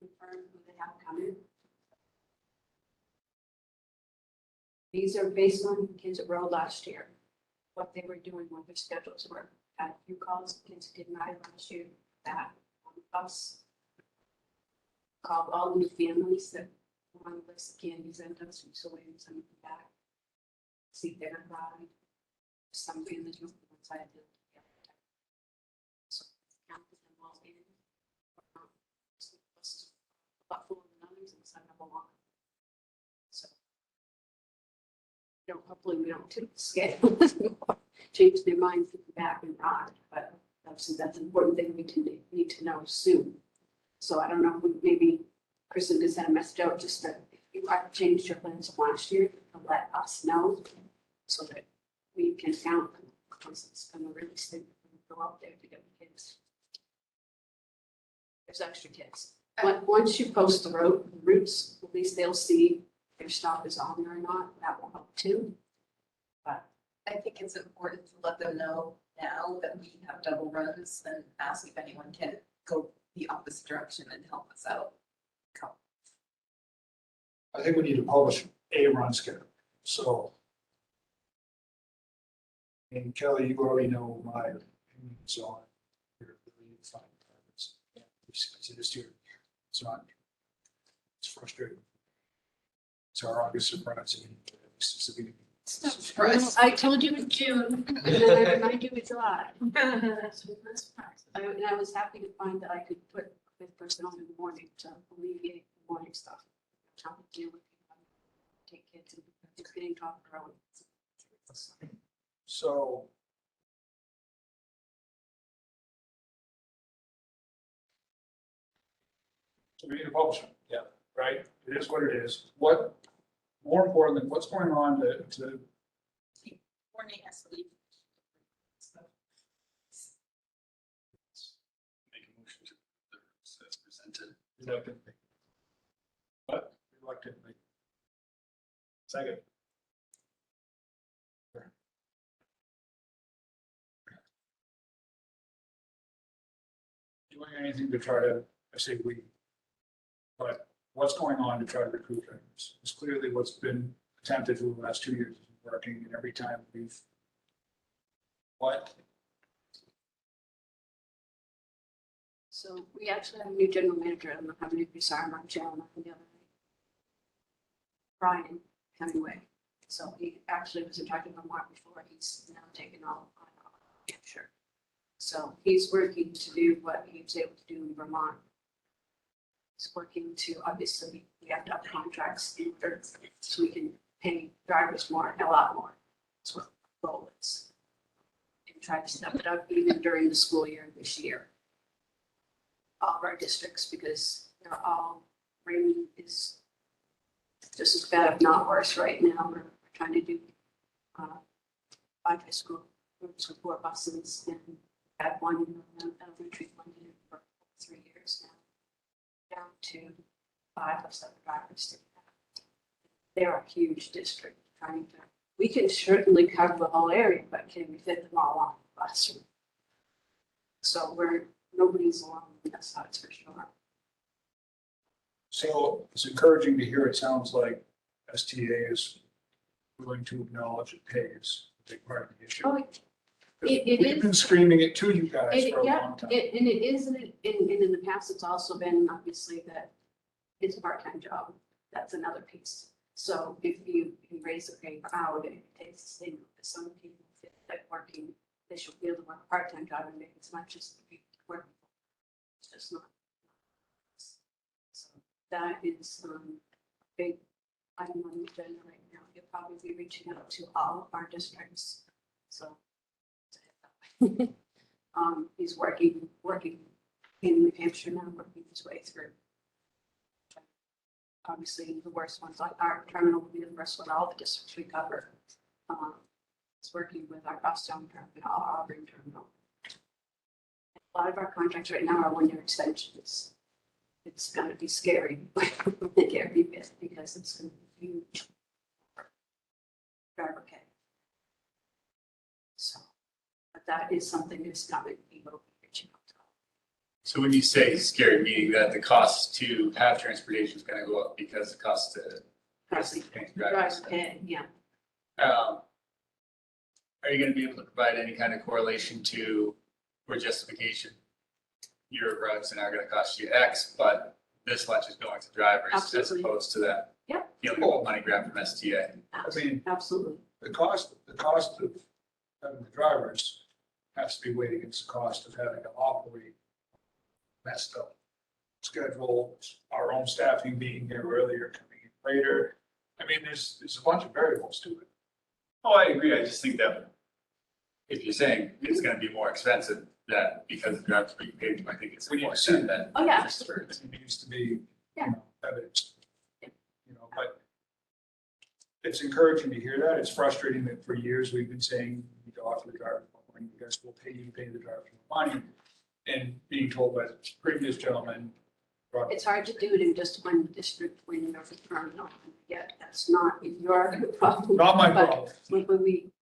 confirm who they have coming. These are based on kids that rode last year, what they were doing, what their schedules were. Had a few calls, kids who didn't ride last year, that on the bus. Called all the new families that were on the list of candies and us, we still waiting to send them back. See if they're gonna ride. Some families will be inside the. So count them all in. So the bus is a lot fuller than others and some of them along. So. Hopefully we don't tip the scale, change their mind, think back and ride, but obviously that's an important thing we need to know soon. So I don't know, maybe Kristen can send a message out just that if you have changed your plans from last year, to let us know so that we can count them, because it's gonna really stay, go out there to get the kids. There's extra kids. Once you post the routes, at least they'll see if your stop is on there or not. That will help too. But I think it's important to let them know now that we have double runs and ask if anyone can go the opposite direction and help us out. I think we need to publish a run schedule, so. And Kelly, you already know my opinions on your ability to find targets. Yeah, it's just here. It's not, it's frustrating. It's our August surprise. It's the beginning. Surprise. I told you in June, and then I remind you in July. I was happy to find that I could put fifth person on in the morning to alleviate the morning stuff. Trying to deal with people, take kids and just getting talked around. So. So we need to publish it, yeah, right? It is what it is. What, more important than what's going on to Courtney has to leave. Make a motion to the rules as presented. reluctantly. What? Reluctantly. Second. Doing anything to try to, I say we, but what's going on to try to recruit trainers? It's clearly what's been attempted for the last 2 years isn't working, and every time we've. What? So we actually have a new general manager. I don't know how many of you saw him on channel the other night. Brian Hemingway. So he actually was in charge of Vermont before. He's now taken all on Hampshire. So he's working to do what he was able to do in Vermont. He's working to, obviously, we have to have contracts in order so we can pay drivers more, a lot more. That's what the goal is. And try to step it up even during the school year this year. All of our districts, because they're all, Raymond is just as bad, if not worse, right now. We're trying to do 5 high school groups with 4 buses, and had one in elementary funded for 3 years now, down to 5 of 7 drivers. They're a huge district, trying to, we can certainly cover the whole area, but can we fit them all on the bus? So nobody's alone in this, that's for sure. So it's encouraging to hear. It sounds like STA is willing to acknowledge it pays a big part of the issue. Oh, it We've been is. screaming it to you guys for a Yeah, long time. and it is, and in the past, it's also been obviously that it's a part-time job. That's another piece. So if you can raise the pay per hour, it takes the same. Some people feel like working, they should be able to work a part-time job and make as much as the people working. It's just not. So that is a big item on the agenda right now. You'll probably be reaching out to all of our districts. So he's working in New Hampshire now, working his way through. Obviously, the worst ones, like our terminal will be the first one, all the districts we cover. He's working with our Boston terminal, our Auburn terminal. A lot of our contracts right now are one-year extensions. It's gonna be scary when they get rebid because it's gonna be huge. Driver pay. So, but that is something that's coming, we will be reaching out to. So when you say scary, meaning that the cost to have transportation is gonna go up because the cost to paying drivers. Driver pay, yeah. Are you gonna be able to provide any kind of correlation to, or justification? Your routes are now gonna cost you X, but this much is going to drivers as Absolutely. opposed to that. Yep. Feeling of money grab from STA. I mean, Absolutely. the cost of having the drivers has to be weighed against the cost of having to operate messed up schedules, our own staffing being here earlier, coming in later. I mean, there's a bunch of variables to it. Oh, I agree. I just think that if you're saying it's gonna be more expensive, that because the drivers are being paid, I think it's We need to important see that. Oh, yeah. It needs to be, Yeah. evidenced. But it's encouraging to hear that. It's frustrating that for years we've been saying, we need to offer the driver more money, you guys will pay the driver more money. And being told by the previous gentleman. It's hard to do it in just one district when you're from on. Yeah, that's not your problem. Not my But problem. when we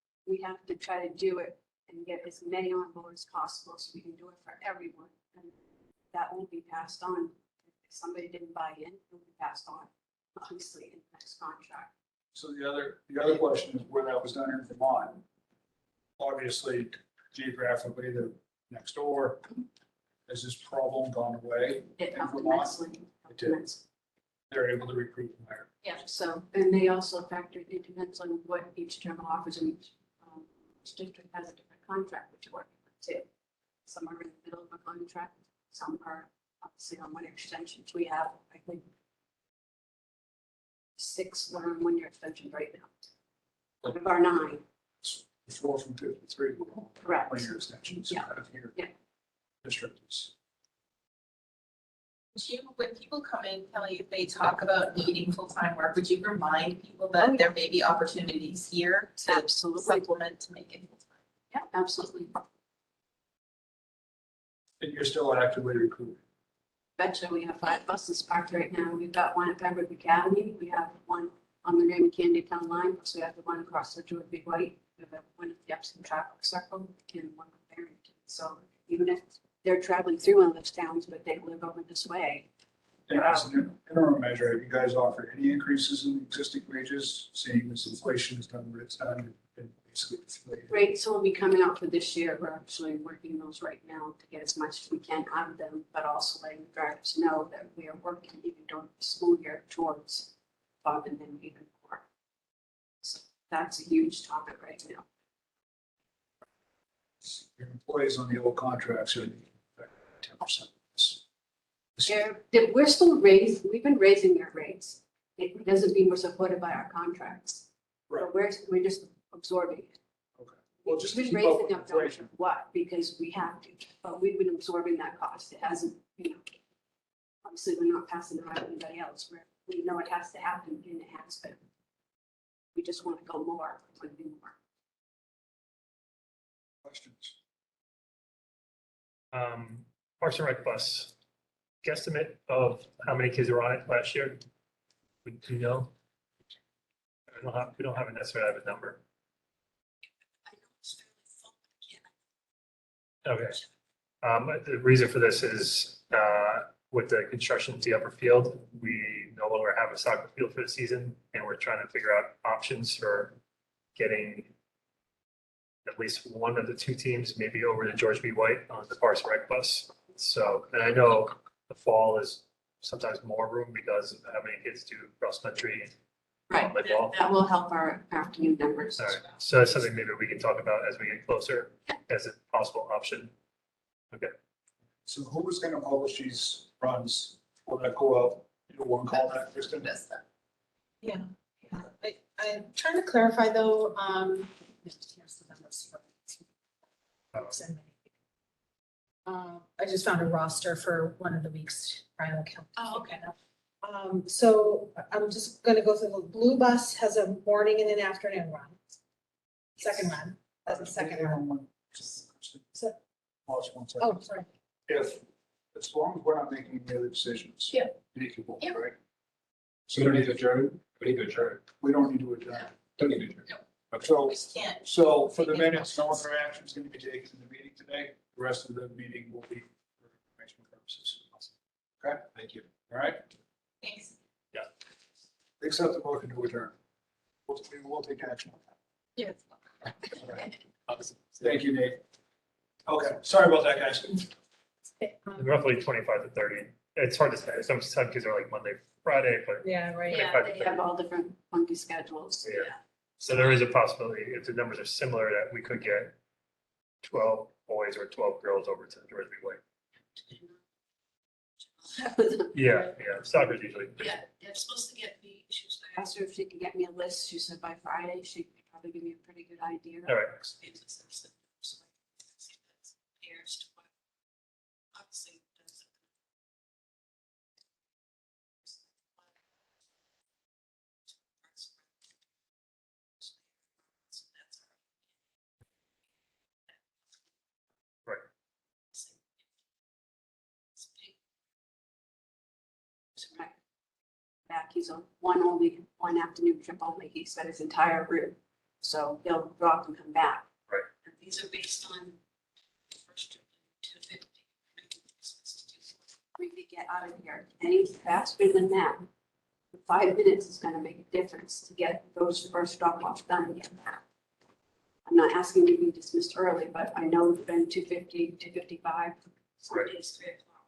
have to try to do it and get as many on board as possible so we can do it for everyone. And that won't be passed on. If somebody didn't buy in, it will be passed on, obviously, in the next contract. So the other question is where that was done in Vermont. Obviously, geographically, they're next door. Has this problem gone away? It helped Vermont? immensely. It did. They're able to recruit from there. Yeah, so, and they also factored, it depends on what each terminal offers, and each district has a different contract which you're working with too. Some are in the middle of a contract, some are obviously on one extension. We have, I think, 6 that are on one-year extension right now. Out of our 9, 4 from 53. correct. 1-year extensions. Yeah. Out of here. Yeah. Districts. Would you, when people come in, Kelly, if they talk about needing full-time work, would you remind people Oh, that yeah. there may be opportunities here to Absolutely. supplement to make it full-time? Yeah, absolutely. And you're still actively recruiting. Betcha, we have 5 buses parked right now. We've got one at Pembroke Academy. We have one on the Raymond Candy Town line. So we have the one across the George B. White. We have one at the Epsom Traffic Circle and one at Barrington. So even if they're traveling through one of those towns, but they live over this way. And as an interim measure, have you guys offered any increases in existing wages, seeing as inflation has done what it's done and basically inflated? Rates will be coming out for this year. We're actually working those right now to get as much as we can out of them, but also letting the drivers know that we are working even during the school year towards bumping them even more. So that's a huge topic right now. Your employees on the old contracts are 10%. We're still we've been raising their rates. It doesn't mean we're supported by our contracts. Right. But we're just absorbing it. Okay. Well, just to We've been keep up raising with up, no matter inflation. what, because we have to, but we've been absorbing that cost. It hasn't, obviously, we're not passing it on to anybody else. We know it has to happen and it has been. We just want to go more, we want to do more. Questions? Parks and Rec bus, guesstimate of how many kids were on it last year? Would you know? We don't have a necessarily have a number. Okay. The reason for this is, with the construction of the upper field, we no longer have a soccer field for the season, and we're trying to figure out options for getting at least one of the 2 teams, maybe over to George B. White on the Parks and Rec bus. So, and I know the fall is sometimes more room because of how many kids do cross country and Right, football. that will help our afternoon numbers. All right, so that's something maybe we can talk about as we get closer as a possible option. Okay. So who was going to publish these runs? Will that go out? One call that, Kristen? That's that. Yeah, I'm trying to clarify though, here's the numbers for- I just found a roster for one of the weeks, Brian will count. Oh, okay. So I'm just gonna go through, the blue bus has a morning and an afternoon run. Second run, that's a second run. So, Pause one second. oh, sorry. if, as long as we're not making any other decisions. Yeah. Equal, Yeah. right? So we don't need to adjourn, we need to adjourn, We don't need to adjourn. don't need to adjourn. So, We just can't. so for the minutes, no other action is going to be taken in the meeting today. The rest of the meeting will be for information purposes. Okay, Thank you. all right? Thanks. Accept the motion to adjourn. We will take action on that. Yes. All right. Thank you, Nate. Okay, sorry about that, guys. Roughly 25 to 30. It's hard to say. Some kids are like Monday, Friday, but Yeah, right. Yeah, they have all different funky schedules. Yeah. So there is a possibility, if the numbers are similar, that we could get 12 boys or 12 girls over to Dorothy Way. Yeah, soccer's usually. Yeah, they're supposed to get me, I asked her if she could get me a list. She said by Friday, she could probably give me a pretty good idea. All right. Pairs to what, obviously, does. Right. Back, he's on one afternoon trip only. He spent his entire route. So he'll drop and come back. Right. And these are based on first trip, 250. We could get out of here any faster than that. 5 minutes is gonna make a difference to get those first drop-offs done and get back. I'm not asking you to be dismissed early, but I know it's been 250, 255, some Right. days 3 o'clock.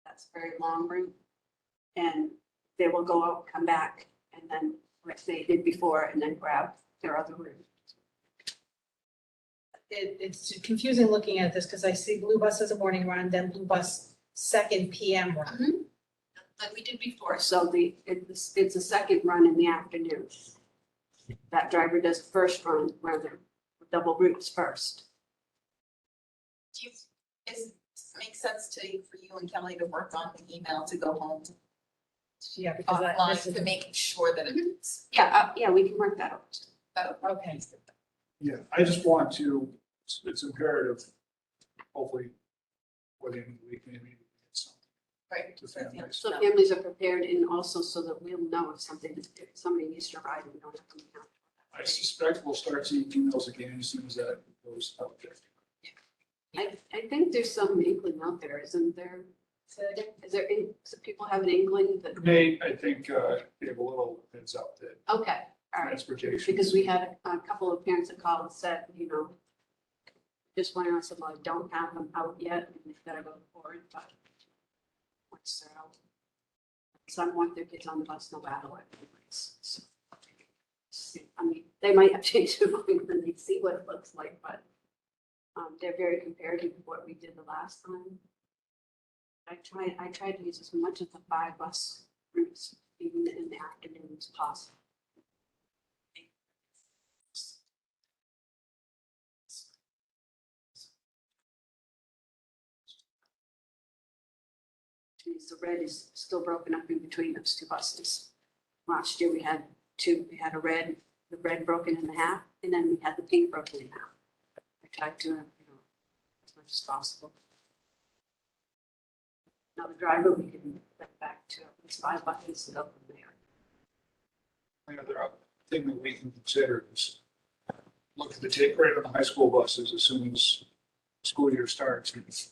That's a very long route. And they will go out, come back, and then, like they did before, and then grab their other route. It's confusing looking at this because I see blue bus as a morning run, then blue bus second PM run. Like we did before. So it's a second run in the afternoon. That driver does the first run where the double routes first. Do you, does it make sense for you and Kelly to work on the email to go home Yeah, because this offline is, to making sure that it's, Yeah, we can work that out. okay. Yeah, I just want to, it's imperative, hopefully, for the end of the week, maybe, get something right. to families. So families are prepared and also so that we'll know if somebody needs to ride and we don't have to count. I suspect we'll start seeing emails again as soon as that goes out there. I think there's some inkling out there, isn't there? So people have an inkling that, Nate, I think, gave a little heads up that okay, all right. transportation. Because we had a couple of parents that called and said, just wondering, I said, well, I don't have them out yet, and we've got to go forward, but once they're out. Some want their kids on the bus no matter what. So, I mean, they might have changed their mind when they see what it looks like, but they're very comparative to what we did the last time. I tried to use as much of the 5 bus routes, even in the afternoon as possible. The red is still broken up in between those 2 buses. Last year we had 2, we had the red broken in half, and then we had the pink broken in half. I tried to, as much as possible. Now the driver, we can get back to at least 5 buses and go from there. The other thing that we can consider is look at the take rate on the high school buses as soon as school year starts. If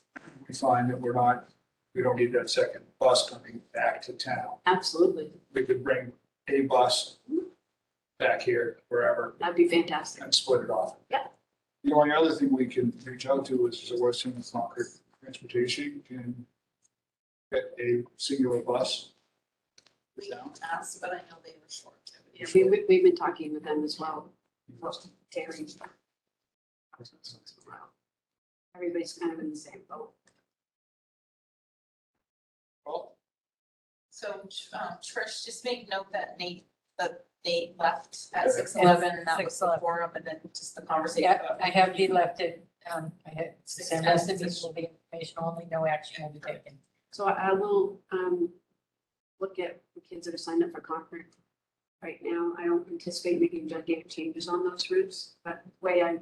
we find that we don't need that second bus coming back to town. Absolutely, We could bring a bus back here, wherever, that'd be fantastic. and split it off. Yeah. The only other thing we can reach out to is the Western Concord Transportation can get a singular bus. We don't ask, but I know they were short. Yeah, we've been talking with them as well. Terry. Everybody's kind of in the same boat. Well, So, Trish, just make note that Nate, that Nate left at 6:11, and that was the 6:11. forum, and then just the conversation Yeah, about. I have he left it, I had, Six rest of times. these will be informational only, no action will be taken. So I will, look at the kids that are signed up for Concord. Right now, I don't anticipate making gigantic changes on those routes, but the way I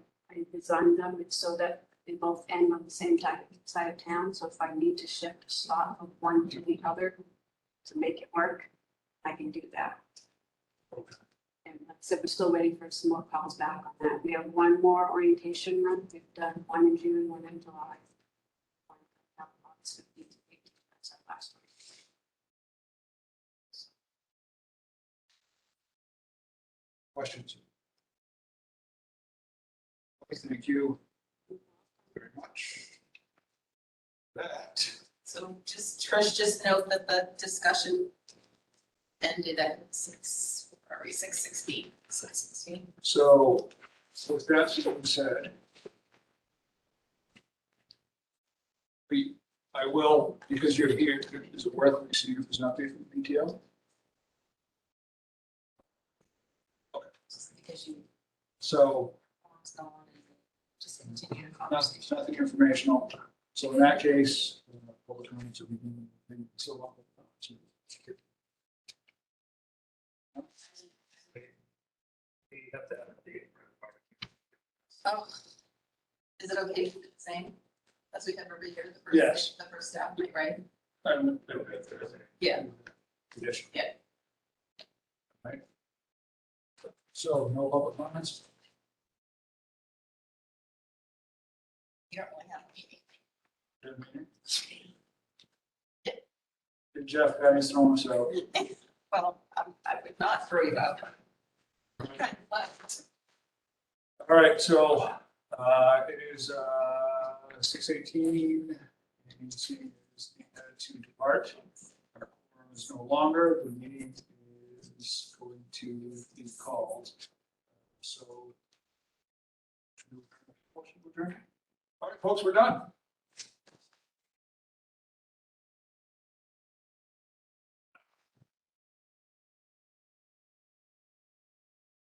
designed them, it's so that they both end on the same side of town. So if I need to shift a stop of one to the other to make it work, I can do that. And like I said, we're still waiting for some more calls back on that. We have one more orientation run. We've done one in June, one in July. One in August 15th to 18th. That's our last one. Questions? Thank you very much. That. So Trish, just note that the discussion ended at 6:16. 6:16. So with that being said, I will, because you're here, is it worth seeing if there's an update from the PTO? Just because you So forms go on and just continue the it's conversation. nothing informational. So in that case, public comments will be so long. We have to have the. Oh, is it okay to do the same as we have every year? Yes. The first staff meeting, right? Thursday. Yeah. Condition. Yeah. Right. So no public comments? You don't really have a meeting. Did Jeff have his thrown us out? Well, I would not throw you out. Kind of left. All right, so it is 6:18. Agency is to depart. Our quorum is no longer. The meeting is going to be called. So. All right, folks, we're done.